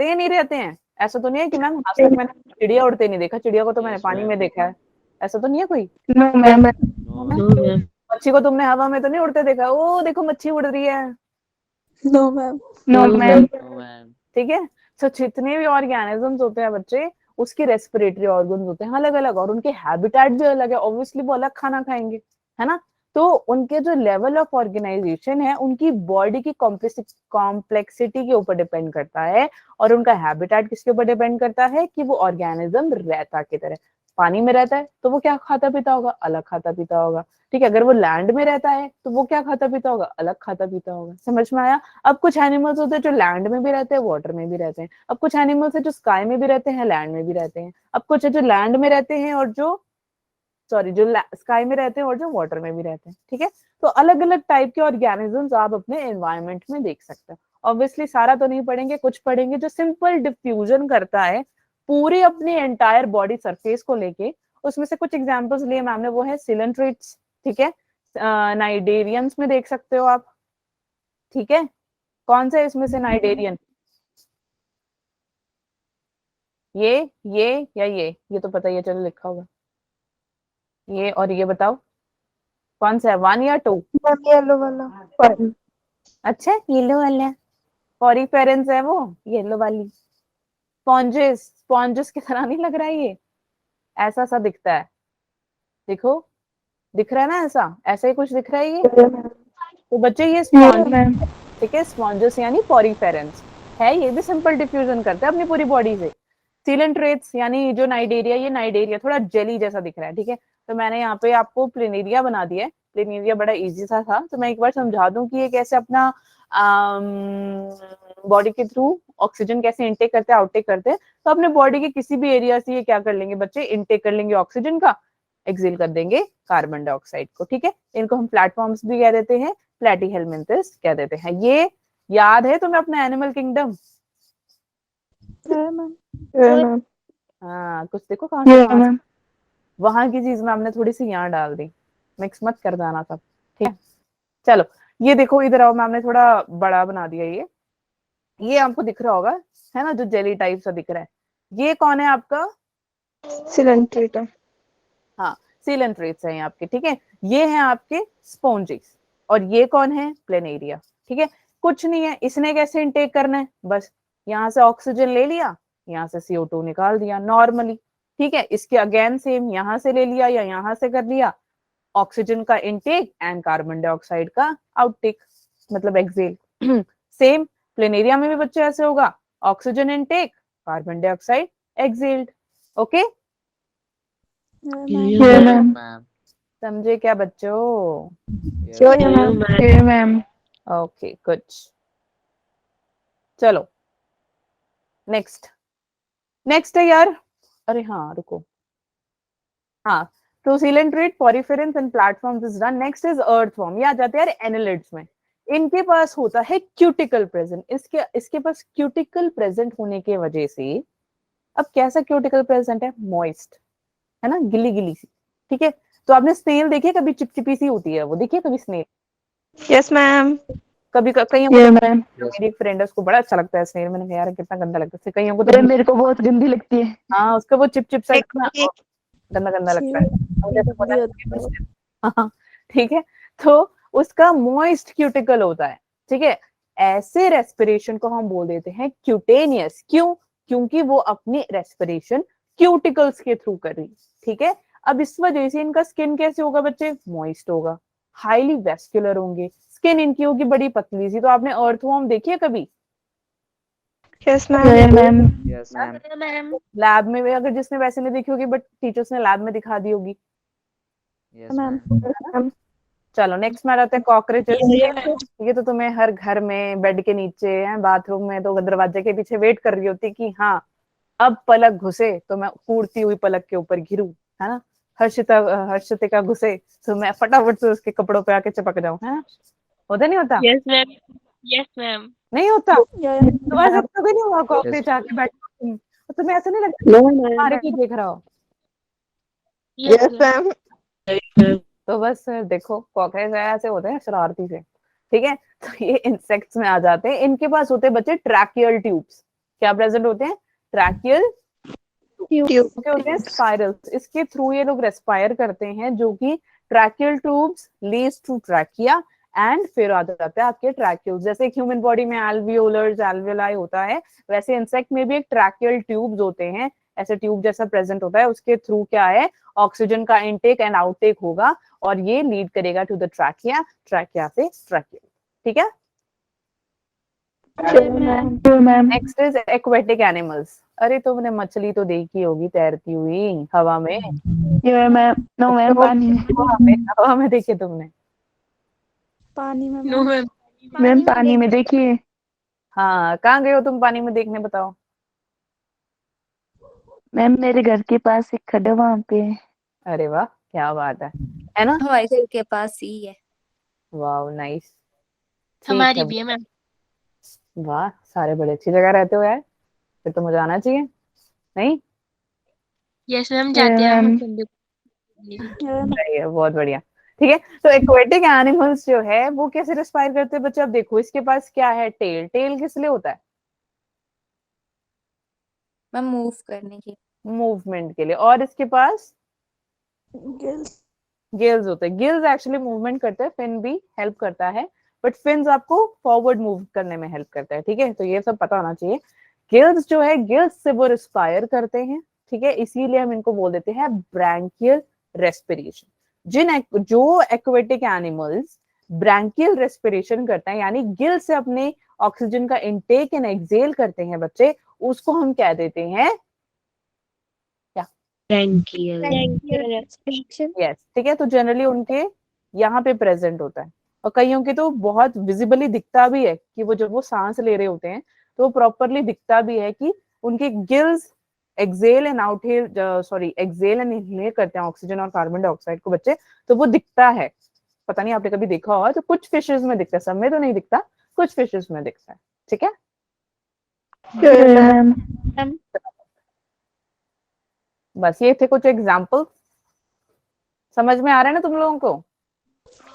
नहीं रहते हैं। ऐसा तो नहीं है कि मैम आज तक मैंने चिड़िया उड़ते नहीं देखा, चिड़िया को तो मैंने Yes, पानी ma'am. में देखा है, ऐसा तो नहीं है कोई। No ma'am. No, no ma'am. Ma'am मच्छी को तुमने हवा में तो नहीं उड़ते देखा, ओ देखो मच्छी उड़ रही है, no ma'am no No, ma'am. No, ma'am. ठीक है। तो जितने भी ऑर्गेनिजम्स होते हैं बच्चे, उसके रेस्पिरेटरी ऑर्गन्स होते हैं अलग अलग, और उनके हैबिटेट भी अलग है, ऑब्वियसली वो अलग खाना खाएंगे, है ना। तो उनके जो लेवल ऑफ ऑर्गेनाइजेशन है, उनकी बॉडी की कॉम्प्लेक्सिटी के ऊपर डिपेंड करता है, और उनका हैबिटेट किसके ऊपर डिपेंड करता है कि वो ऑर्गेनिज्म रहता की तरह। पानी में रहता है तो वो क्या खाता पीता होगा, अलग खाता पीता होगा, ठीक है। अगर वो लैंड में रहता है तो वो क्या खाता पीता होगा, अलग खाता पीता होगा। समझ में आया? अब कुछ एनिमल्स होते हैं जो लैंड में भी रहते हैं, वाटर में भी रहते हैं। अब कुछ एनिमल्स है जो स्काई में भी रहते हैं, लैंड में भी रहते हैं। अब कुछ है जो लैंड में रहते हैं और जो जो स्काई में रहते हैं और जो वाटर में भी रहते हैं, ठीक है। तो अलग अलग टाइप के ऑर्गेनिजम्स आप अपने एनवायरनमेंट में देख सकते हैं। ऑब्वियसली सारा तो नहीं पढ़ेंगे, कुछ पढ़ेंगे जो सिंपल डिफ्यूजन करता है पूरी अपनी एंटायर बॉडी सरफेस को लेके। उसमें से कुछ एग्जांपल्स लिए मैम ने, वो है सिलेंट्रेट्स, ठीक है, नाइडेरियंस में देख सकते हो आप, ठीक है। कौन सा है इसमें से नाइडेरियन? ये या ये तो पता ही है, चलो लिखा होगा। ये और ये बताओ कौन सा है, 1 या 2? येलो वाला। अच्छा येलो वाला पॉरीफेरेंस है वो, येलो वाली। स्पॉन्जेस की तरह नहीं लग रहा है ये, ऐसा सा दिखता है, देखो दिख रहा है ना, ऐसा ऐसा ही कुछ दिख रहा है ये। तो बच्चे ये स्पॉन्ज, ठीक है, स्पॉन्जेस यानी पॉरीफेरेंस है, ये भी सिंपल डिफ्यूजन करते हैं अपनी पूरी बॉडी से। सीलेंट्रेट्स यानी जो नाइडेरिया, ये नाइडेरिया थोड़ा जेली जैसा दिख रहा है, ठीक है। तो मैंने यहाँ पे आपको प्लेनेरिया बना दिया है, प्लेनेरिया बड़ा इजी सा था, तो मैं एक बार समझा दूं कि ये कैसे अपना बॉडी के थ्रू ऑक्सीजन कैसे इनटेक करते हैं, आउटटेक करते हैं। तो अपने बॉडी के किसी भी एरिया से ये क्या कर लेंगे बच्चे, इनटेक कर लेंगे ऑक्सीजन का, एक्सेल कर देंगे कार्बन डाइऑक्साइड को, ठीक है। इनको हम प्लेटफॉर्म्स भी कह देते हैं, प्लेटीहेलमिन्थस कह देते हैं। ये याद है तुम्हें अपना एनिमल किंगडम? हाँ, कुछ देखो कहाँ से वहां की चीज में हमने थोड़ी सी यहाँ डाल दी, मिक्स मत कर देना सब, ठीक है। चलो ये देखो इधर आओ, मैम ने थोड़ा बड़ा बना दिया ये आपको दिख रहा होगा, है ना, जो जेली टाइप सा दिख रहा है, ये कौन है आपका? सिलेंट्रेट। हाँ, सीलेंट्रेट्स हैं आपके, ठीक है। ये हैं आपके स्पॉन्जेस, और ये कौन है? प्लेनेरिया, ठीक है। कुछ नहीं है, इसने कैसे इनटेक करना है, बस यहाँ से ऑक्सीजन ले लिया, यहाँ से CO2 निकाल दिया नॉर्मली, ठीक है। इसके अगेन सेम, यहाँ से ले लिया या यहाँ से कर लिया, ऑक्सीजन का इनटेक एंड कार्बन डाइऑक्साइड का आउटटेक, मतलब एक्सेल। सेम प्लेनेरिया में भी बच्चे ऐसे होगा, oxygen intake, carbon dioxide excelled, okay. Ma'am. समझे क्या बच्चों? Yes, ma'am. Okay good. चलो नेक्स्ट है यार, अरे हाँ रुको, हाँ, तो coelenterate, poriferans and platforms is done. Next is earthworm. ये आ जाते हैं यार एनालिड्स में। इनके पास होता है क्यूटिकल प्रेजेंट, इसके पास क्यूटिकल प्रेजेंट होने की वजह से, अब कैसा क्यूटिकल प्रेजेंट है? मॉइस्ट, है ना, गिल्ली गिल्ली सी, ठीक है। तो आपने स्नेल देखी है कभी, चिपचिपी सी होती है वो, देखिए कभी स्नेल, यस मैम। कभी कईयों ये को, मैम मेरी एक फ्रेंड है उसको बड़ा अच्छा लगता है स्नेल, मैंने कहा यार कितना गंदा लगता है, कईयों को तो मेरे को बहुत गंदी लगती है। हाँ उसका वो चिप चिप सा एक ना गंदा गंदा लगता है, मुझे तो भी पता होता है। हाँ, ठीक है। तो उसका मॉइस्ट क्यूटिकल होता है, ठीक है। ऐसे रेस्पिरेशन को हम बोल देते हैं क्यूटेनियस, क्यों? क्योंकि वो अपनी रेस्पिरेशन क्यूटिकल्स के थ्रू कर रही है, ठीक है। अब इस वजह से इनका स्किन कैसे होगा बच्चे, मॉइस्ट होगा, हाईली वेस्कुलर होंगे, स्किन इनकी होगी बड़ी पतली सी। तो आपने अर्थवॉर्म देखी है कभी यस ये ma'am. Ma'am yes ma'am. Ma'am lab में? अगर जिसने वैसे नहीं देखी होगी बट टीचर्स ने लैब में दिखा दी होगी। Yes ma'am. चलो नेक्स्ट में आते हैं कॉकरोचेस। ये तो तुम्हें हर घर में बेड के नीचे है, बाथरूम में तो दरवाजे के पीछे वेट कर रही होती कि हाँ अब पलक घुसे तो मैं कूदती हुई पलक के ऊपर गिरूं, है ना। हर्षिता घुसे तो मैं फटाफट से उसके कपड़ों पे आके चिपक जाऊं, है ना। होता नहीं होता? यस मैम यस मैम नहीं होता? तुम्हारे साथ कभी नहीं हुआ कॉकरोच आके बैठा, तो तुम्हें ऐसा नहीं लगता सारे कोई देख रहा हो? यस मैम तो बस देखो कॉकरोच ऐसे होते हैं शरारती से, ठीक है। तो ये इंसेक्ट्स में आ जाते हैं, इनके पास होते हैं बच्चे ट्रैकियल ट्यूब्स। क्या प्रेजेंट होते हैं? ट्रैकियल के होते हैं स्पाइरल्स, इसके थ्रू ये लोग रेस्पायर करते हैं, जो कि tracheal tubes leads to trachea and फिर आ जाते हैं आपके ट्रैक्यूल्स। जैसे एक ह्यूमन बॉडी में एल्वियोलर्स एल्वियोलाई होता है, वैसे इंसेक्ट में भी एक ट्रैकियल ट्यूब्स होते हैं, ऐसे ट्यूब जैसा प्रेजेंट होता है, उसके थ्रू क्या है ऑक्सीजन का इनटेक एंड आउटटेक होगा और ये लीड करेगा टू द ट्रैकिया, ट्रैकिया से ट्रैकियल, ठीक है। Ma'am next is aquatic animals. अरे तुमने मछली तो देखी होगी तैरती हुई हवा में, ये मैम नो मैम पानी में हवा में देखी तुमने? पानी में नो मैम मैम पानी में देखिए। हाँ कहाँ गए हो तुम पानी में देखने, बताओ? मैम मेरे घर के पास एक खड्डा वहां पे है। अरे वाह क्या बात है ना। हमारे घर के पास ही है। वाह नाइस, ठीक हमारी है। भी है मैम वाह सारे बड़े अच्छी जगह रहते हो यार, फिर तो मुझे आना चाहिए। नहीं यस मैम जाते हैं हम मैम संडे को। सही है, बहुत बढ़िया, ठीक है। तो एक्वेटिक एनिमल्स जो है वो कैसे रेस्पायर करते हैं बच्चे? अब देखो इसके पास क्या है, टेल। टेल किस लिए होता है? मैं मूव करने की। मूवमेंट के लिए। और इसके पास गिल्स। गिल्स होते हैं, गिल्स एक्चुअली मूवमेंट करते हैं, फिन भी हेल्प करता है, बट फिन्स आपको फॉरवर्ड मूव करने में हेल्प करता है, ठीक है। तो ये सब पता होना चाहिए। गिल्स जो है, गिल्स से वो रिस्पायर करते हैं, ठीक है, इसीलिए हम इनको बोल देते हैं ब्रैंकियल रेस्पिरेशन। जो एक्वेटिक एनिमल्स ब्रैंकियल रेस्पिरेशन करते हैं, यानी गिल से अपने ऑक्सीजन का इंटेक एंड एक्सेल करते हैं बच्चे, उसको हम कह देते हैं यस, ठीक है। तो जनरली उनके यहाँ पे प्रेजेंट होता है, और कईयों के तो बहुत विजिबली दिखता भी है कि वो जब वो सांस ले रहे होते हैं तो प्रॉपरली दिखता भी है कि उनके gills exhale and exhale and inhale करते हैं ऑक्सीजन और कार्बन डाइऑक्साइड को बच्चे, तो वो दिखता है। पता नहीं आपने कभी देखा होगा, तो कुछ फिशेस में दिखता है, सब में तो नहीं दिखता, कुछ फिशेस में दिखता है, ठीक है। मैम बस ये थे कुछ एग्जाम्पल, समझ में आ रहा है ना तुम लोगों को?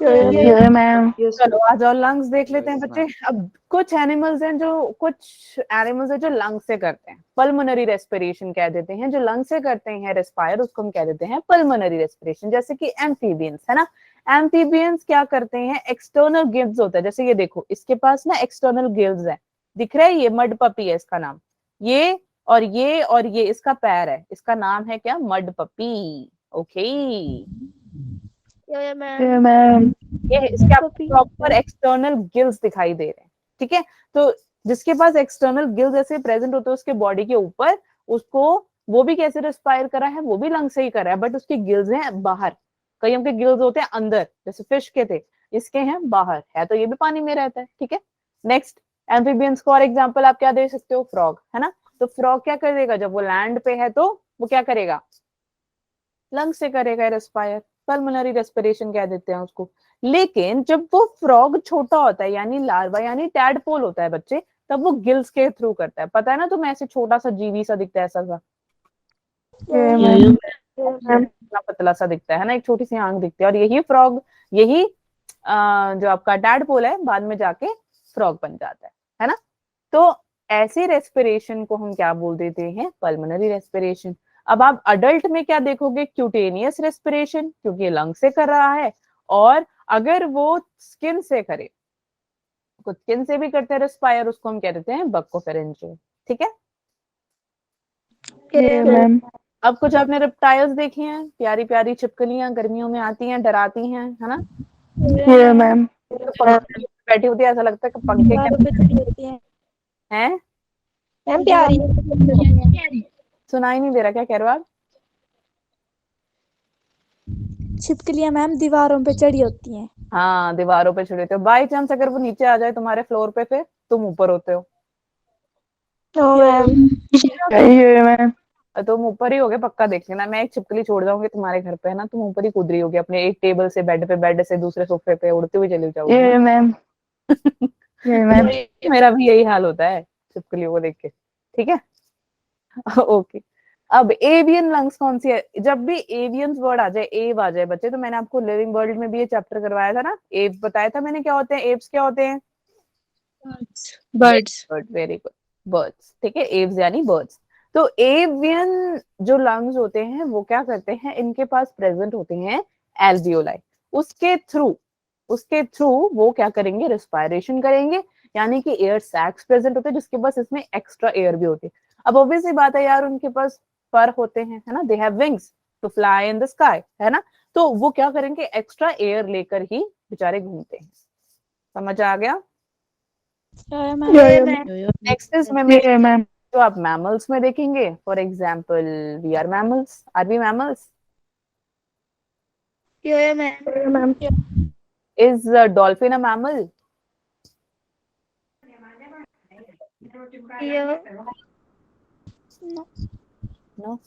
ये मैम चलो आ जाओ लंग्स देख लेते हैं Yes, बच्चे। ma'am. अब कुछ एनिमल्स हैं जो लंग से करते हैं, पल्मोनरी रेस्पिरेशन कह देते हैं, जो लंग से करते हैं रेस्पायर, उसको हम कह देते हैं पल्मोनरी रेस्पिरेशन। जैसे कि एम्फीबियंस है ना, एम्फीबियंस क्या करते हैं, एक्सटर्नल गिल्स होता है, जैसे ये देखो इसके पास ना एक्सटर्नल गिल्स है, दिख रहा है, ये मड पपी है इसका नाम, ये और ये और ये इसका पैर है, इसका नाम है क्या, मड पपी, ओके। ये मैम ये इसके आपको प्रॉपर एक्सटर्नल गिल्स दिखाई दे रहे हैं, ठीक है। तो जिसके पास एक्सटर्नल गिल्स ऐसे प्रेजेंट होते हैं उसके बॉडी के ऊपर, उसको वो भी कैसे रेस्पायर करा है, वो भी लंग से ही करा है, बट उसके गिल्स हैं बाहर, कईयों के गिल्स होते हैं अंदर, जैसे फिश के थे, इसके हैं बाहर, है तो ये भी पानी में रहता है, ठीक है। नेक्स्ट एम्फीबियंस को और एग्जांपल आप क्या दे सकते हो, फ्रॉग है ना। तो फ्रॉग क्या करेगा, जब वो लैंड पे है तो वो क्या करेगा, लंग से करेगा रेस्पायर, पल्मोनरी रेस्पिरेशन कह देते हैं उसको। लेकिन जब वो फ्रॉग छोटा होता है, यानी लार्वा यानी टैडपोल होता है बच्चे, तब वो गिल्स के थ्रू करता है, पता है ना तुम्हें, ऐसे छोटा सा जीवी सा दिखता है ऐसा सा, इतना पतला सा दिखता है ना, एक छोटी सी आंख दिखती है, और यही फ्रॉग, यही जो आपका टैडपोल है बाद में जाके फ्रॉग बन जाता है ना। तो ऐसे रेस्पिरेशन को हम क्या बोल देते हैं, पल्मोनरी रेस्पिरेशन। अब आप अडल्ट में क्या देखोगे, क्यूटेनियस रेस्पिरेशन, क्योंकि लंग से कर रहा है, और अगर वो स्किन से करे, कुछ स्किन से भी करते हैं रेस्पायर, उसको हम कह देते हैं बक्कोफेरेंजियल। ठीक है। मैम। अब कुछ आपने रेप्टाइल्स देखी हैं, प्यारी प्यारी छिपकलियां गर्मियों में आती हैं, डराती हैं, है ना। मैम। बैठी होती है, ऐसा लगता है कि पंखे के हैं। मैम प्यारी। सुनाई नहीं दे रहा, क्या कह रहे हो आप? छिपकलियां मैम दीवारों पे चढ़ी होती हैं। हाँ, दीवारों पे चढ़े होते हो। बाई चांस अगर वो नीचे आ जाए तुम्हारे फ्लोर पे, फिर तुम ऊपर होते हो। मैम। तुम ऊपर ही होगे पक्का, देख लेना। मैं एक छिपकली छोड़ जाऊंगी तुम्हारे घर पे, है ना, तुम ऊपर ही कूद रही होगी अपने एक टेबल से बेड पे, बेड से दूसरे सोफे पे उड़ते हुए चली जाओगी। मैम। मेरा भी यही हाल होता है छिपकलियों को देख के। ठीक है। ओके। अब एवियन लंग्स कौन सी है? जब भी एवियंस वर्ड आ जाए, एव आ जाए बच्चे, तो मैंने आपको लिविंग वर्ल्ड में भी ये चैप्टर करवाया था ना, एव बताया था मैंने क्या होते हैं, एव्स क्या होते हैं, बर्ड्स। Very good, birds. ठीक है, एव्स यानी बर्ड्स। तो एवियन जो लंग्स होते हैं वो क्या करते हैं, इनके पास प्रेजेंट होते हैं एल्वियोलाई, उसके थ्रू वो क्या करेंगे, रेस्पिरेशन करेंगे, यानी कि एयर सैक्स प्रेजेंट होते हैं, जिसके पास इसमें एक्स्ट्रा एयर भी होती है। अब ऑब्वियसली बात है यार, उनके पास पर होते हैं, है ना, they have wings to fly in the sky, है ना, तो वो क्या करेंगे, एक्स्ट्रा एयर लेकर ही बेचारे घूमते हैं। समझ आ गया? नेक्स्ट इज मैम, जो आप मैमल्स में देखेंगे, for example we are mammals, are we mammals? Ma'am. Is dolphin a mammal? No,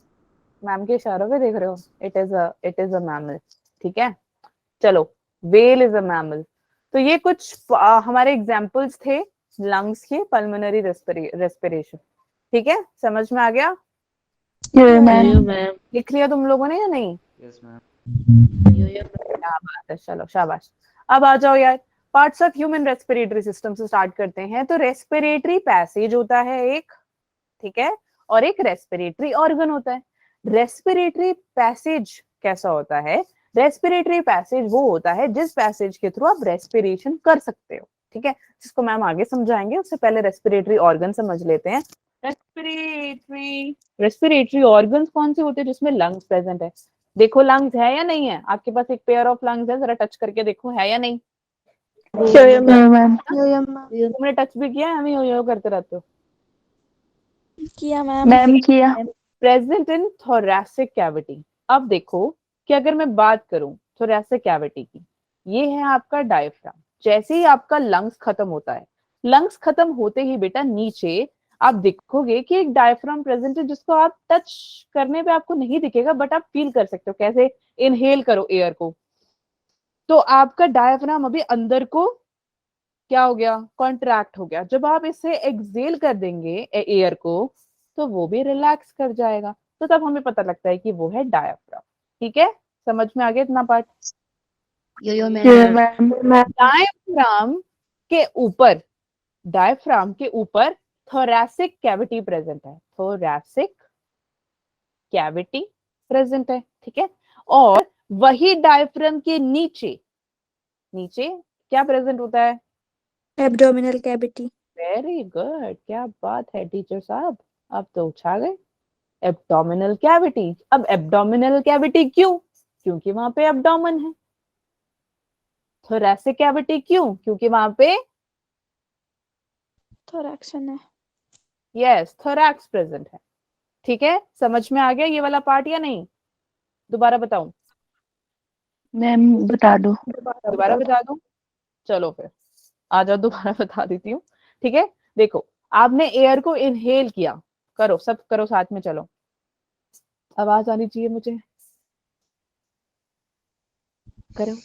ma'am के इशारों पे देख रहे हो, इट इज अ मैमल। ठीक है, चलो, वेल इज अ मैमल। तो ये कुछ हमारे एग्जाम्पल्स थे लंग्स के पल्मोनरी रेस्पिरेशन। ठीक है, समझ में आ गया? मैम। लिख लिया तुम लोगों ने या नहीं? Yes ma'am. क्या बात है, चलो शाबाश। अब आ जाओ यार, parts of human respiratory system से स्टार्ट करते हैं। तो रेस्पिरेटरी पैसेज होता है एक, ठीक है, और एक रेस्पिरेटरी ऑर्गन होता है। रेस्पिरेटरी पैसेज कैसा होता है? रेस्पिरेटरी पैसेज वो होता है जिस पैसेज के थ्रू आप रेस्पिरेशन कर सकते हो। ठीक है, जिसको मैम आगे समझाएंगे, उससे पहले रेस्पिरेटरी ऑर्गन समझ लेते हैं। रेस्पिरेटरी ऑर्गन्स कौन से होते हैं? जिसमें लंग्स प्रेजेंट है। देखो लंग्स है या नहीं है आपके पास, एक पेयर ऑफ लंग्स है, जरा टच करके देखो है या नहीं। तुमने टच भी किया है? हमें यो करते रहते हो। किया मैम। किया। Present in thoracic cavity. अब देखो कि अगर मैं बात करूं थोरैसिक कैविटी की, ये है आपका डायफ्राम। जैसे ही आपका लंग्स खत्म होता है, लंग्स खत्म होते ही बेटा नीचे आप देखोगे कि एक डायफ्राम प्रेजेंट है, जिसको आप टच करने पे आपको नहीं दिखेगा, बट आप फील कर सकते हो। कैसे? इनहेल करो एयर को, तो आपका डायफ्राम अभी अंदर को क्या हो गया, कॉन्ट्रैक्ट हो गया। जब आप इसे एक्सेल कर देंगे एयर को, तो वो भी रिलैक्स कर जाएगा, तो तब हमें पता लगता है कि वो है डायफ्राम। ठीक है, समझ में आ गया इतना पार्ट? डायफ्राम के ऊपर थोरैसिक कैविटी प्रेजेंट है, थोरैसिक कैविटी प्रेजेंट है। ठीक है, और वही डायफ्राम के नीचे क्या प्रेजेंट होता है? Abdominal cavity. वेरी गुड, क्या बात है टीचर साहब, अब तो उछा गए। Abdominal cavity. अब एब्डोमिनल कैविटी क्यों? क्योंकि वहां पे एब्डोमेन है। थोरैसिक कैविटी क्यों? क्योंकि वहां पे थोरैक्सन है। यस, थोरैक्स प्रेजेंट है। ठीक है, समझ में आ गया ये वाला पार्ट या नहीं? दोबारा बताऊं? मैम बता दो। दोबारा बता दूं? चलो फिर आ जाओ, दोबारा बता देती हूँ। ठीक है, देखो आपने एयर को इनहेल किया, करो सब करो साथ में, चलो आवाज आनी चाहिए मुझे, करो,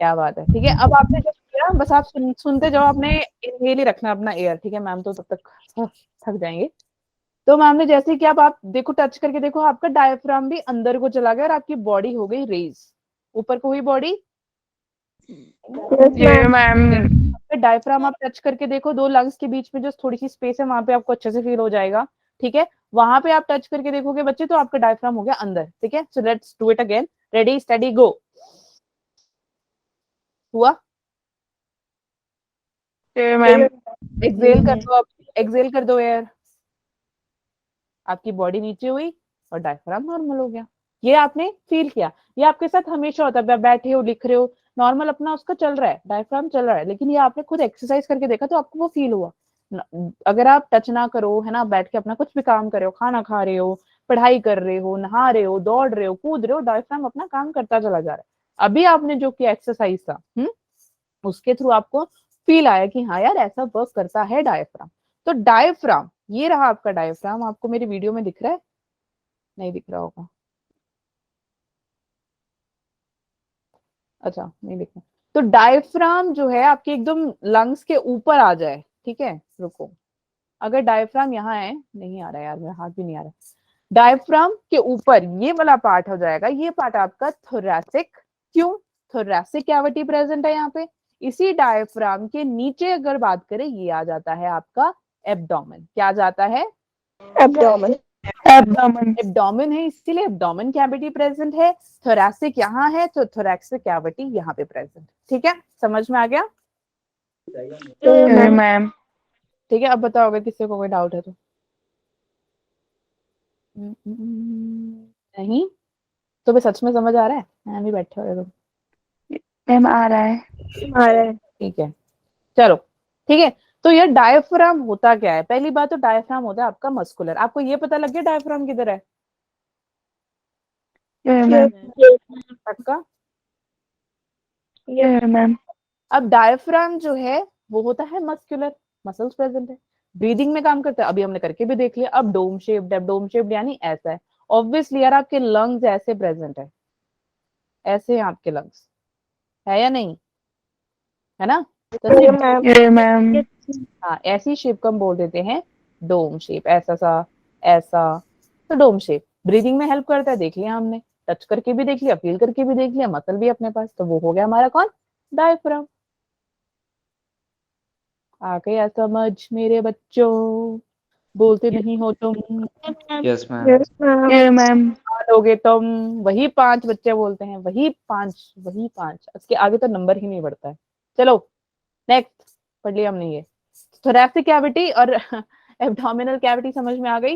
क्या बात है। ठीक है, अब आपने जब किया, बस आप सुनते जाओ, आपने इनहेल ही रखना अपना एयर। ठीक है, मैम तो तब तक थक जाएंगे। तो मैम ने जैसे कि आप देखो, टच करके देखो, आपका डायफ्राम भी अंदर को चला गया और आपकी बॉडी हो गई रेज, ऊपर को हुई बॉडी। ये मैम डायफ्राम आप टच करके देखो, दो लंग्स के बीच में जो थोड़ी सी स्पेस है वहां पे आपको अच्छे से फील हो जाएगा, ठीक है। वहां पे आप टच करके देखोगे बच्चे तो आपका डायफ्राम हो गया अंदर, ठीक है। So let's do it again, ready steady go. हुआ? ये मैम एक्सेल कर दो, अब एक्सेल कर दो एयर, आपकी बॉडी नीचे हुई और डायफ्राम नॉर्मल हो गया। ये आपने फील किया, ये आपके साथ हमेशा होता है, बैठे हो लिख रहे हो नॉर्मल अपना उसका चल रहा है, डायफ्राम चल रहा है, लेकिन ये आपने खुद एक्सरसाइज करके देखा तो आपको वो फील हुआ। अगर आप टच ना करो, है ना, बैठ के अपना कुछ भी काम कर रहे हो, खाना खा रहे हो, पढ़ाई कर रहे हो, नहा रहे हो, दौड़ रहे हो, कूद रहे हो, डायफ्राम अपना काम करता चला जा रहा है। अभी आपने जो किया एक्सरसाइज था, उसके थ्रू आपको फील आया कि हाँ यार ऐसा वर्क करता है डायफ्राम। तो डायफ्राम, ये रहा आपका डायफ्राम। आपको मेरी वीडियो में दिख रहा है? नहीं दिख रहा होगा, अच्छा नहीं दिख रहा। तो डायफ्राम जो है आपके एकदम लंग्स के ऊपर आ जाए, ठीक है, रुको, अगर डायफ्राम यहाँ है, नहीं आ रहा यार, मेरा हाथ भी नहीं आ रहा, डायफ्राम के ऊपर ये वाला पार्ट हो जाएगा, ये पार्ट आपका थोरैसिक। क्यों? थोरैसिक कैविटी प्रेजेंट है यहाँ पे। इसी डायफ्राम के नीचे अगर बात करें, ये आ जाता है आपका एब्डोमेन। क्या आ जाता है? एब्डोमेन। एब्डोमेन एब्डोमेन है, इसीलिए एब्डोमेन कैविटी प्रेजेंट है। थोरैसिक यहाँ है तो थोरैसिक कैविटी यहाँ पे प्रेजेंट, ठीक है, समझ में आ गया? ये मैम ठीक है, अब बताओ अगर किसी को कोई डाउट है तो। नहीं तो भी सच में समझ आ रहा है? मैं भी बैठे हुए तुम, मैम आ रहा है। ठीक है, चलो ठीक है। तो ये डायफ्राम होता क्या है? पहली बात तो डायफ्राम होता है आपका मस्कुलर। आपको ये पता लग गया डायफ्राम किधर है? ये मैम पक्का? ये मैम अब डायफ्राम जो है वो होता है मस्कुलर, मसल्स प्रेजेंट है, ब्रीदिंग में काम करता है। अभी हमने करके भी देख लिया। अब डोम शेप्ड, डोम शेप्ड यानी ऐसा है। ऑब्वियसली यार आपके लंग्स ऐसे प्रेजेंट है, ऐसे हैं आपके लंग्स, है या नहीं? है ना? तो ये मैम हाँ, ऐसी शेप को हम बोल देते हैं डोम शेप, ऐसा सा, ऐसा। तो डोम शेप ब्रीदिंग में हेल्प करता है, देख लिया हमने, टच करके भी देख लिया, फील करके भी देख लिया, मसल भी अपने पास, तो वो हो गया हमारा कौन? डायफ्राम। आ गया समझ मेरे बच्चों? बोलते नहीं हो तुम, यस मैम। ये मैम लोगे तुम। वही 5 बच्चे बोलते हैं, वही 5, वही 5, इसके आगे तो नंबर ही नहीं बढ़ता है। चलो नेक्स्ट पढ़ लिया हमने ये। थोरैसिक कैविटी और एब्डोमिनल कैविटी समझ में आ गई?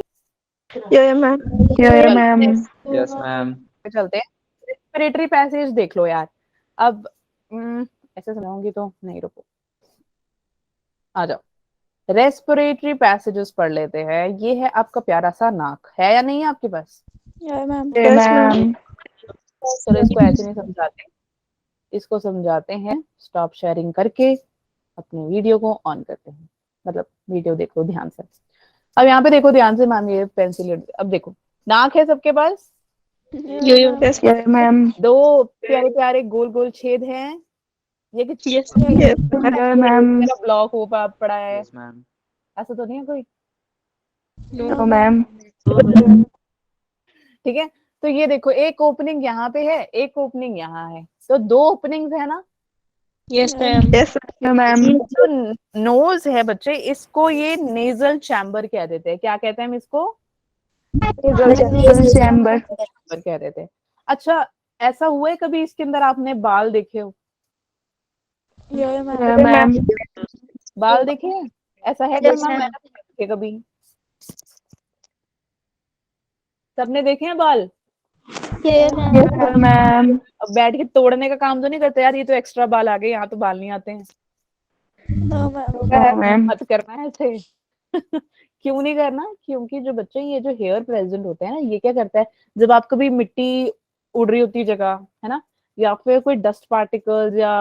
ये मैम यस मैम। चलते हैं, रेस्पिरेटरी पैसेज देख लो यार। अब ऐसे समझाऊंगी तो नहीं, रुको, आ जाओ, रेस्पिरेटरी पैसेजेस पढ़ लेते हैं। ये है आपका प्यारा सा नाक, है या नहीं है आपके पास? ये मैम चलो इसको ऐसे नहीं समझाते, इसको समझाते हैं स्टॉप शेयरिंग करके, अपने वीडियो को ऑन करते हैं, मतलब वीडियो देखो ध्यान से। अब यहाँ पे देखो ध्यान से, मैम ये पेंसिल, अब देखो नाक है सबके पास, ये मैम 2 प्यारे प्यारे गोल गोल छेद हैं। ये ये मैम ब्लॉक हो पड़ा है, यस मैम। ऐसा तो नहीं है कोई? नो मैम ठीक है, तो ये देखो एक ओपनिंग यहाँ पे है, एक ओपनिंग यहाँ है, तो 2 ओपनिंग्स है ना? ये मैम जो नोज है बच्चे, इसको ये नेजल चैम्बर कह देते हैं। क्या कहते हैं हम इसको? चैम्बर कह देते हैं। अच्छा, ऐसा हुआ है कभी इसके अंदर आपने बाल देखे हो? ये मैम बाल देखे हैं? ऐसा है कोई? मैम मैंने नहीं देखे कभी। सबने देखे हैं बाल? ये मैम अब बैठ के तोड़ने का काम तो नहीं करते यार, ये तो एक्स्ट्रा बाल आ गए, यहाँ तो बाल नहीं आते हैं। मैम मत करना है ऐसे। क्यों नहीं करना? क्योंकि जो बच्चे ये जो हेयर प्रेजेंट होते हैं ना, ये क्या करता है, जब आप कभी मिट्टी उड़ रही होती है जगह, है ना, या फिर कोई डस्ट पार्टिकल्स या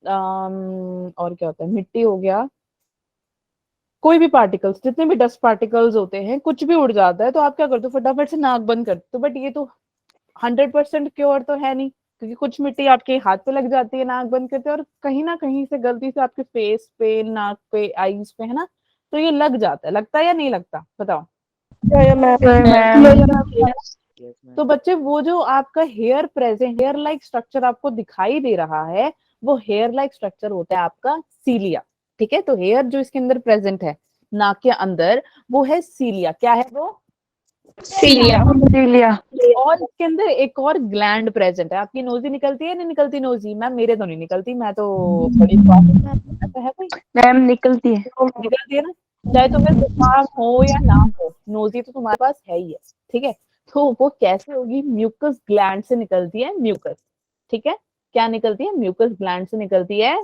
और क्या होता है, मिट्टी हो गया, कोई भी पार्टिकल्स, जितने भी डस्ट पार्टिकल्स होते हैं, कुछ भी उड़ जाता है, तो आप क्या करते हो, फटाफट से नाक बंद करते हो। बट ये तो 100% क्योर तो है नहीं, क्योंकि कुछ मिट्टी आपके हाथ पे लग जाती है नाक बंद करते, और कहीं ना कहीं से गलती से आपके फेस पे, नाक पे, आईज पे, है ना, तो ये लग जाता है। लगता है या नहीं लगता? बताओ। Yes, तो ma'am. बच्चे वो जो आपका hair present hair like structure आपको दिखाई दे रहा है वो हेयर लाइक स्ट्रक्चर होता है आपका सीलिया। ठीक है, तो हेयर जो इसके अंदर प्रेजेंट है नाक के अंदर वो है सीलिया। क्या है वो? सीलिया। और इसके अंदर एक और ग्लैंड प्रेजेंट है। आपकी नोजी निकलती है नहीं निकलती नोजी? मैम मेरे तो नहीं निकलती, मैं तो बड़ी ऐसा है कोई? मैम निकलती है। निकलती है ना? चाहे तुम्हें जुकाम हो या ना हो नोजी तो तुम्हारे पास है ही है। ठीक है, तो वो कैसे होगी? म्यूकस ग्लैंड से निकलती है म्यूकस। ठीक है, क्या निकलती है? म्यूकस ग्लैंड से निकलती है।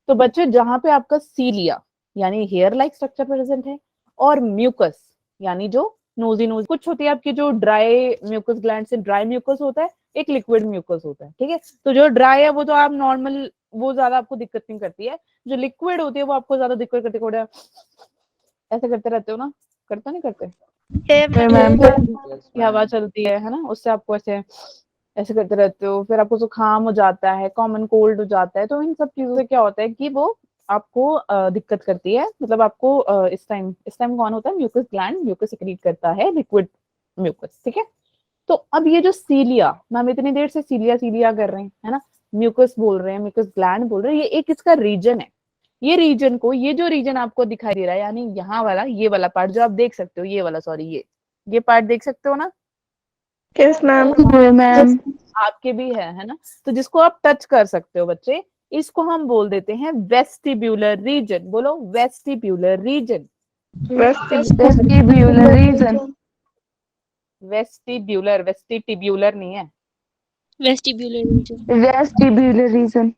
तो बच्चे जहां पे आपका सीलिया यानी हेयर लाइक स्ट्रक्चर प्रेजेंट है और म्यूकस यानी जो नोजी नोज कुछ होती है आपकी जो ड्राई म्यूकस ग्लैंड से ड्राई म्यूकस होता है, एक लिक्विड म्यूकस होता है। ठीक है, तो जो ड्राई है वो तो आप नॉर्मल वो ज्यादा आपको दिक्कत नहीं करती है, जो लिक्विड होती है वो आपको ज्यादा दिक्कत करती है। ऐसे करते रहते हो ना? करते नहीं करते? मैम Yes, की हवा ma'am. चलती है ना, उससे आपको ऐसे ऐसे करते रहते हो, फिर आपको जुकाम हो जाता है, कॉमन कोल्ड हो जाता है। तो इन सब चीजों से क्या होता है कि वो आपको दिक्कत करती है। मतलब आपको इस टाइम कौन होता है? म्यूकस ग्लैंड म्यूकस सिक्रीट करता है लिक्विड म्यूकस। ठीक है, तो अब ये जो सीलिया मैम इतनी देर से सीलिया सीलिया कर रहे हैं है ना, म्यूकस बोल रहे हैं म्यूकस ग्लैंड बोल रहे हैं, ये एक इसका रीजन है। ये रीजन को ये जो रीजन आपको दिखाई दे रहा है यानी यहाँ वाला ये वाला पार्ट जो आप देख सकते हो ये वाला सॉरी ये पार्ट देख सकते हो ना? Yes ma'am. मैम आपके भी है ना? तो जिसको आप टच कर सकते हो बच्चे इसको हम बोल देते हैं वेस्टिब्यूलर रीजन। बोलो vestibular region. Vestibular region. Vestibular vestibular नहीं है। Vestibular region.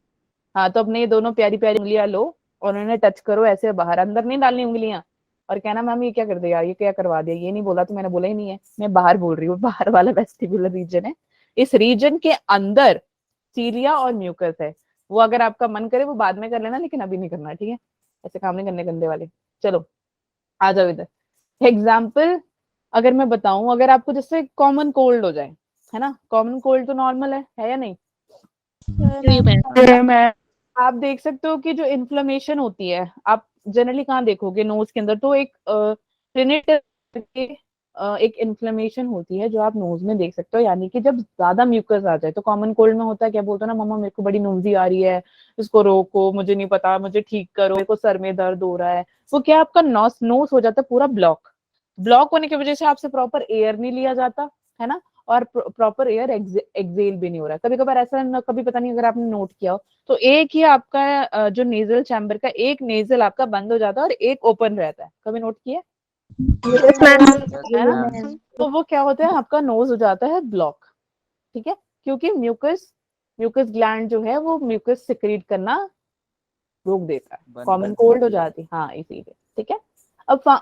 हाँ, तो अपने ये दोनों प्यारी प्यारी उंगलियां लो और उन्हें टच करो ऐसे बाहर, अंदर नहीं डालनी उंगलियां। और कहना मैम ये क्या कर दिया ये क्या करवा दिया, ये नहीं बोला तो मैंने बोला ही नहीं है, मैं बाहर बोल रही हूँ। बाहर वाला वेस्टिब्यूलर रीजन है। इस रीजन के अंदर सीलिया और म्यूकस है। वो अगर आपका मन करे वो बाद में कर लेना लेकिन अभी नहीं करना। ठीक है, ऐसे काम नहीं करने गंदे वाले। चलो आ जाओ इधर। एग्जाम्पल अगर मैं बताऊं, अगर आपको जैसे कॉमन कोल्ड हो जाए है ना, कॉमन कोल्ड तो नॉर्मल है या नहीं? मैम आप देख सकते हो कि जो इन्फ्लेमेशन होती है आप जनरली कहाँ देखोगे? नोज के अंदर। तो एक एक इन्फ्लेमेशन होती है जो आप नोज में देख सकते हो, यानी कि जब ज्यादा म्यूकस आ जाए। तो कॉमन कोल्ड में होता है क्या? बोलते हो ना मम्मा मेरे को बड़ी नोजी आ रही है, इसको रोको, मुझे नहीं पता, मुझे ठीक करो, मेरे को सर में दर्द हो रहा है। वो क्या आपका नोस नोज हो जाता है पूरा ब्लॉक। ब्लॉक होने की वजह से आपसे प्रॉपर एयर नहीं लिया जाता है ना, और प्रॉपर एयर एक्सेल भी नहीं हो रहा। कभी कभार ऐसा कभी पता नहीं अगर आपने नोट किया हो तो एक ही आपका जो नेजल चैम्बर का एक नेजल आपका बंद हो जाता है और एक ओपन रहता है। कभी नोट किया Yes, है ना? ma'am. तो वो क्या होता है आपका नोज हो जाता है ब्लॉक। ठीक है, क्योंकि म्यूकस म्यूकस ग्लैंड जो है वो म्यूकस सिक्रीट करना रोक देता है, बंद कॉमन कर कोल्ड हो देती है. जाती है। हाँ इसीलिए। ठीक है,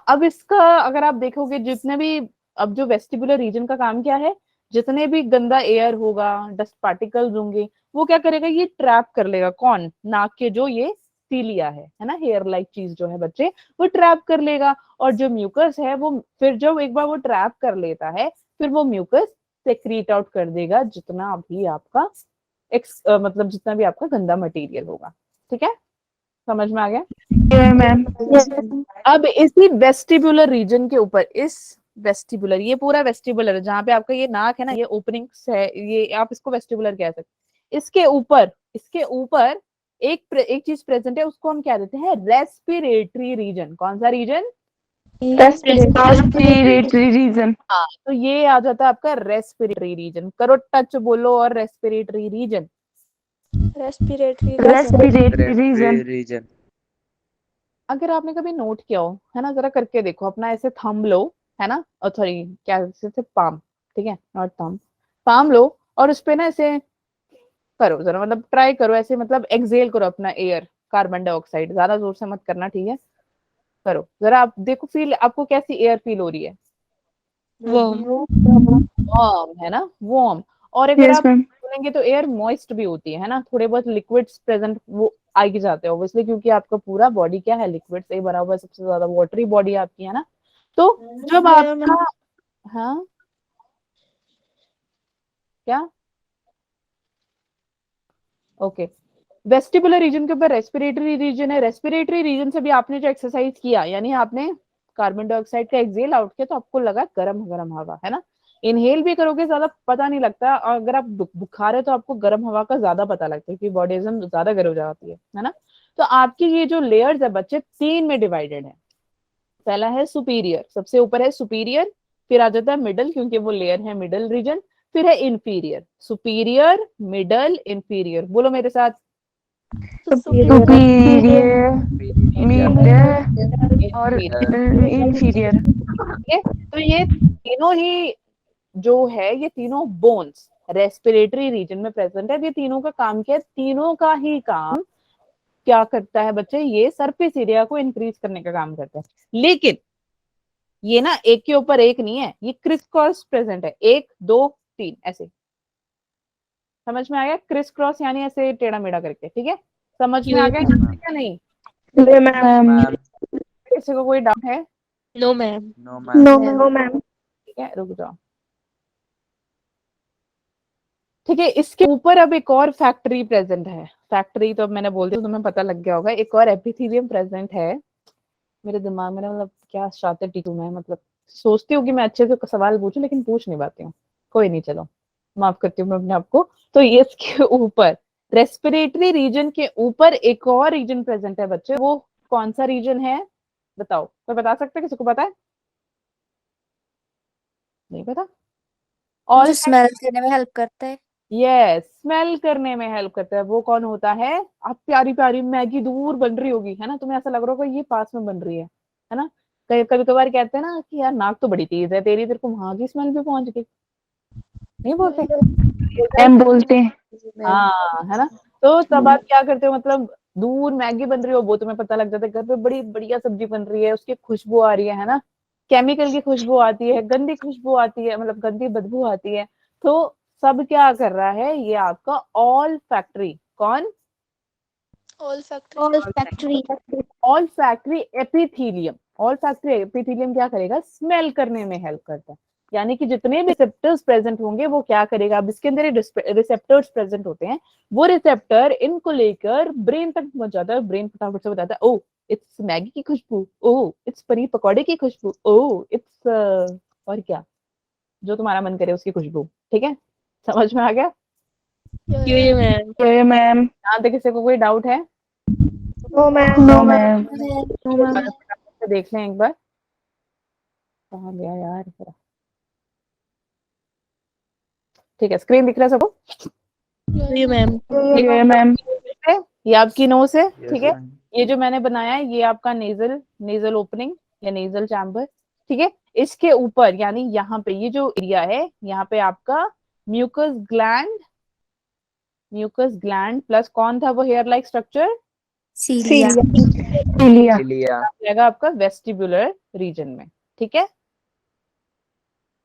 अब इसका अगर आप देखोगे जितने भी अब जो वेस्टिबुलर रीजन का काम क्या है, जितने भी गंदा एयर होगा डस्ट पार्टिकल्स होंगे वो क्या करेगा? ये ट्रैप कर लेगा। कौन? नाक के जो ये सीलिया है ना, हेयर लाइक चीज जो है बच्चे वो ट्रैप कर लेगा। और जो म्यूकस है वो फिर जब एक बार वो ट्रैप कर लेता है फिर वो म्यूकस सेक्रीट आउट कर देगा जितना भी आपका मतलब जितना भी आपका गंदा मटेरियल होगा। ठीक है, समझ में आ गया? मैम। अब इसी वेस्टिबुलर रीजन के ऊपर इस वेस्टिबुलर ये पूरा वेस्टिबुलर है जहां पे आपका ये नाक है ना, ये ओपनिंग्स है, ये आप इसको वेस्टिबुलर कह सकते हैं। इसके ऊपर एक चीज प्रेजेंट है उसको हम क्या देते हैं? Respiratory reason. कौन सा रीजन? Respiratory reason. हाँ, तो ये आ जाता है आपका रेस्पिरेटरी रीजन। करो टच बोलो और respiratory reason. Respiratory respiratory reason. Region. अगर आपने कभी नोट किया हो है ना, जरा करके देखो अपना ऐसे थंब लो है ना, और सॉरी क्या से पाम, ठीक है नॉट थंब, पाम लो और उस पे ना ऐसे करो जरा, मतलब ट्राई करो ऐसे, मतलब एक्सेल करो अपना एयर, कार्बन डाइऑक्साइड, ज्यादा जोर से मत करना ठीक है। करो जरा, आप देखो फील आपको कैसी एयर फील हो रही है? वार्म है ना, वार्म। और अगर यस आप मैम। बोलेंगे तो एयर मॉइस्ट भी होती है ना, थोड़े बहुत लिक्विड्स प्रेजेंट वो आ ही जाते हैं ऑब्वियसली, क्योंकि आपका पूरा बॉडी क्या है? लिक्विड से ही भरा हुआ है, सबसे ज्यादा वाटरी बॉडी आपकी है ना। तो जब आपका हाँ क्या ओके वेस्टिबुलर रीजन के ऊपर रेस्पिरेटरी रीजन है। रेस्पिरेटरी रीजन से भी आपने जो एक्सरसाइज किया, यानी आपने कार्बन डाइऑक्साइड का एक्सेल आउट किया तो आपको लगा गरम गरम हवा, है ना। इनहेल भी करोगे ज्यादा पता नहीं लगता, और अगर आप बुखार है तो आपको गर्म हवा का ज्यादा पता लगता है कि बॉडी एकदम ज्यादा गर्म हो जाती है ना। तो आपकी ये जो लेयर्स है बच्चे 3 में डिवाइडेड है। पहला है सुपीरियर, सबसे ऊपर है सुपीरियर, फिर आ जाता है मिडल क्योंकि वो लेयर है मिडल रीजन, फिर है इंफीरियर। सुपीरियर, मिडल, इंफीरियर, बोलो मेरे साथ। सुपीरियर, मिड और inferior। इंफीरियर। ठीक है, तो ये तीनों ही जो है, ये तीनों बोन्स रेस्पिरेटरी रीजन में प्रेजेंट है। ये तीनों का काम क्या है? तीनों का ही काम क्या करता है बच्चे? ये सरफेस एरिया को इंक्रीज करने का काम करता है। लेकिन ये ना एक के ऊपर एक नहीं है, ये क्रिस क्रॉस प्रेजेंट है, 1 2 3 ऐसे। समझ में आ गया? क्रिस क्रॉस यानी ऐसे टेढ़ा मेढ़ा करके, ठीक है। समझ में आ गया क्या नहीं? मैम। किसी को कोई डाउट है? No ma'am. No ma'am. No ma'am. ठीक है, रुक जाओ। ठीक है, इसके ऊपर अब एक और फैक्ट्री प्रेजेंट है। फैक्ट्री तो अब मैंने बोल दिया, तुम्हें पता लग गया होगा। एक और एपिथेलियम प्रेजेंट है। मेरे दिमाग में ना, मतलब क्या शातिर टीचू मैं, मतलब सोचती हूँ कि मैं अच्छे से सवाल पूछूं लेकिन पूछ नहीं पाती हूँ। कोई नहीं, चलो माफ करती हूँ मैं अपने आप को। तो ये इसके ऊपर रेस्पिरेटरी रीजन के ऊपर एक और रीजन प्रेजेंट है बच्चे। वो कौन सा रीजन है बताओ? कोई बता सकता है? किसी को पता है? नहीं पता? जो स्मेल करने में हेल्प करता है। यस, स्मेल करने में हेल्प करता है। वो कौन होता है? आप प्यारी प्यारी मैगी दूर बन रही होगी, है ना, तुम्हें ऐसा लग रहा होगा ये पास में बन रही है ना। कभी कभार कहते हैं ना कि यार नाक तो बड़ी तेज है तेरी, तेरे को वहां की स्मेल भी पहुंच गई। नहीं बोलते? हम बोलते हैं। हाँ, है ना। तो तब आप क्या करते हो? मतलब दूर मैगी बन रही हो, वो तुम्हें पता लग जाता है। घर पे बड़ी बढ़िया सब्जी बन रही है, उसकी खुशबू आ रही है ना। केमिकल की खुशबू आती है, गंदी खुशबू आती है, मतलब गंदी बदबू आती है। तो सब क्या कर रहा है? ये आपका ऑल फैक्ट्री। कौन? All all factory. All factory epithelium. All factory epithelium क्या करेगा? स्मेल करने में हेल्प करता है। यानी कि जितने भी रिसेप्टर्स प्रेजेंट होंगे वो क्या करेगा? अब इसके अंदर रिसेप्टर्स प्रेजेंट होते हैं, वो रिसेप्टर इनको लेकर ब्रेन तक पहुंच जाता है। ब्रेन फटाफट से बताता है, ओ इट्स मैगी की खुशबू, ओ इट्स पनीर पकौड़े की खुशबू, ओ इट्स और क्या जो तुम्हारा मन करे उसकी खुशबू। ठीक है, समझ में आ गया? मैम। मैम। यहाँ तक किसी को कोई डाउट है? No ma'am. No ma'am. देख लें एक बार, कहाँ गया यार मेरा? ठीक है, स्क्रीन दिख रहा है सबको? मैम। मैम। ये आपकी नोज है, Yes, ठीक है। ma'am. ये जो मैंने बनाया है ये आपका नेजल ओपनिंग या नेजल चैम्बर, ठीक है। इसके ऊपर यानी यहाँ पे ये जो एरिया है, यहाँ पे आपका म्यूकस ग्लैंड प्लस कौन था वो हेयर लाइक स्ट्रक्चर? सीलिया। इलिया। Cilia. जाएगा आपका वेस्टिबुलर रीजन में, ठीक है।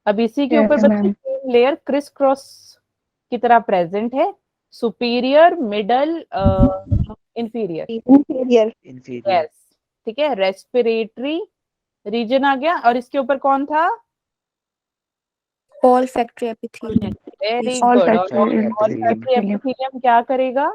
अब इसी के ऊपर मैम। बच्चे लेयर क्रिस क्रॉस की तरह प्रेजेंट है। Superior, middle, inferior. Inferior. Inferior. Yes, ठीक है। रेस्पिरेटरी रीजन आ गया, और इसके ऊपर कौन था? All factory epithelium. Very All good. factory और epithelium. फैक्ट्री एपिथेलियम क्या करेगा?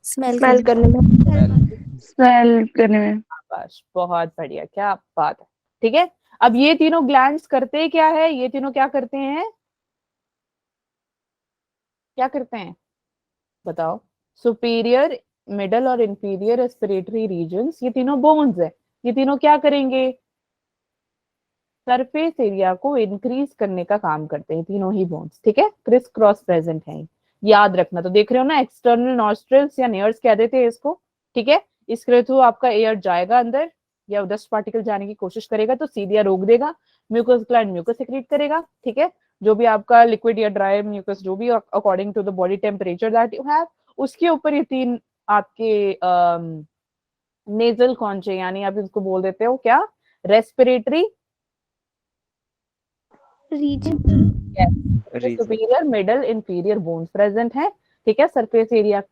स्मेल स्मेल करने में। Well, स्मेल करने में। बस, बहुत बढ़िया, क्या बात है। ठीक है, अब ये तीनों ग्लैंड्स करते क्या है? ये तीनों क्या करते हैं? क्या करते हैं बताओ? सुपीरियर, मिडल और इंफीरियर रेस्पिरेटरी रीजन्स, ये तीनों बोन्स है। ये तीनों क्या करेंगे? सरफेस एरिया को इंक्रीज करने का काम करते हैं, तीनों ही बोन्स, ठीक है। क्रिस क्रॉस प्रेजेंट है, याद रखना। तो देख रहे हो ना, एक्सटर्नल नॉस्ट्रल्स या नेयर्स कह देते हैं इसको, ठीक है। इसके थ्रू आपका एयर जाएगा अंदर, या डस्ट पार्टिकल जाने की कोशिश करेगा तो सीलिया रोक देगा। म्यूकस ग्लैंड म्यूकस सेक्रेट करेगा, ठीक है। जो भी आपका लिक्विड या ड्राई म्यूकस, जो भी according to the body temperature that you have, उसके ऊपर ये तीन आपके नेजल कॉन्चे, यानी आप इसको बोल देते हो क्या? Respiratory reason. Superior, middle, inferior bones present है, ठीक है। सरफेस एरिया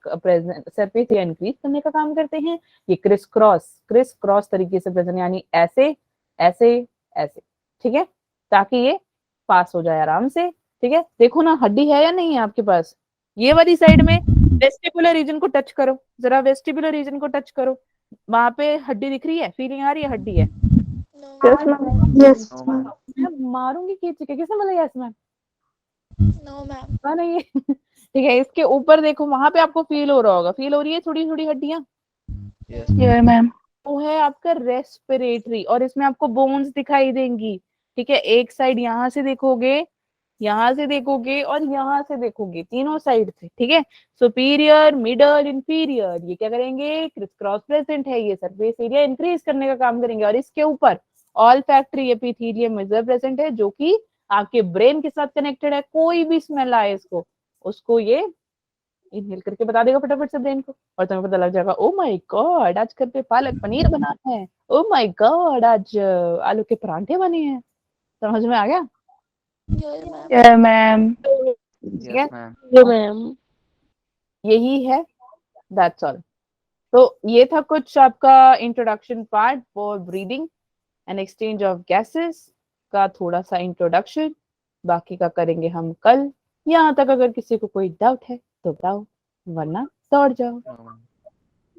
इंक्रीज करने का काम करते हैं। ये क्रिस क्रॉस तरीके से प्रेजेंट, यानी ऐसे ऐसे ऐसे, ठीक है, ताकि ये पास हो जाए आराम से, ठीक है। देखो ना, हड्डी है या नहीं है आपके पास? ये वाली साइड में वेस्टिबुलर रीजन को टच करो, जरा वेस्टिबुलर रीजन को टच करो, वहां पे हड्डी दिख रही है, फीलिंग आ रही है हड्डी है? No. Yes, ma'am. Yes, ma'am. मैं मारूंगी खींच के, किसने बोला यस मैम? No, ma'am. हाँ नहीं ठीक है, इसके ऊपर देखो, वहां पे आपको फील हो रहा होगा, फील हो रही है थोड़ी थोड़ी हड्डियां, Yeah, मैम। वो है आपका रेस्पिरेटरी, और इसमें आपको बोन्स दिखाई देंगी, ठीक है? एक साइड यहाँ से देखोगे, यहाँ से देखोगे और यहाँ से देखोगे, तीनों साइड से, ठीक है? सुपीरियर, मिडल, इंफीरियर, ये क्या करेंगे? क्रिस क्रॉस प्रेजेंट है, ये सरफेस एरिया इंक्रीज करने का काम करेंगे। और इसके ऊपर ऑल्फैक्टरी एपिथेलियम मेजर प्रेजेंट है, जो कि आपके ब्रेन के साथ कनेक्टेड है। कोई भी स्मेल आए इसको, उसको ये इनहेल करके बता देगा फटाफट से ब्रेन को, और तुम्हें पता लग जाएगा, ओ माय गॉड आज घर पे पालक पनीर बना है, ओ माय गॉड आज आलू के परांठे बने हैं। समझ में आ गया? Yeah, ma'am. Yeah, ma'am. ठीक है, Yeah, ma'am. यही है, दैट्स ऑल। तो ये था कुछ आपका introduction part for breathing and exchange of gases का थोड़ा सा इंट्रोडक्शन, बाकी का करेंगे हम कल। यहाँ तक अगर किसी को कोई डाउट है तो बताओ, वरना दौड़ जाओ।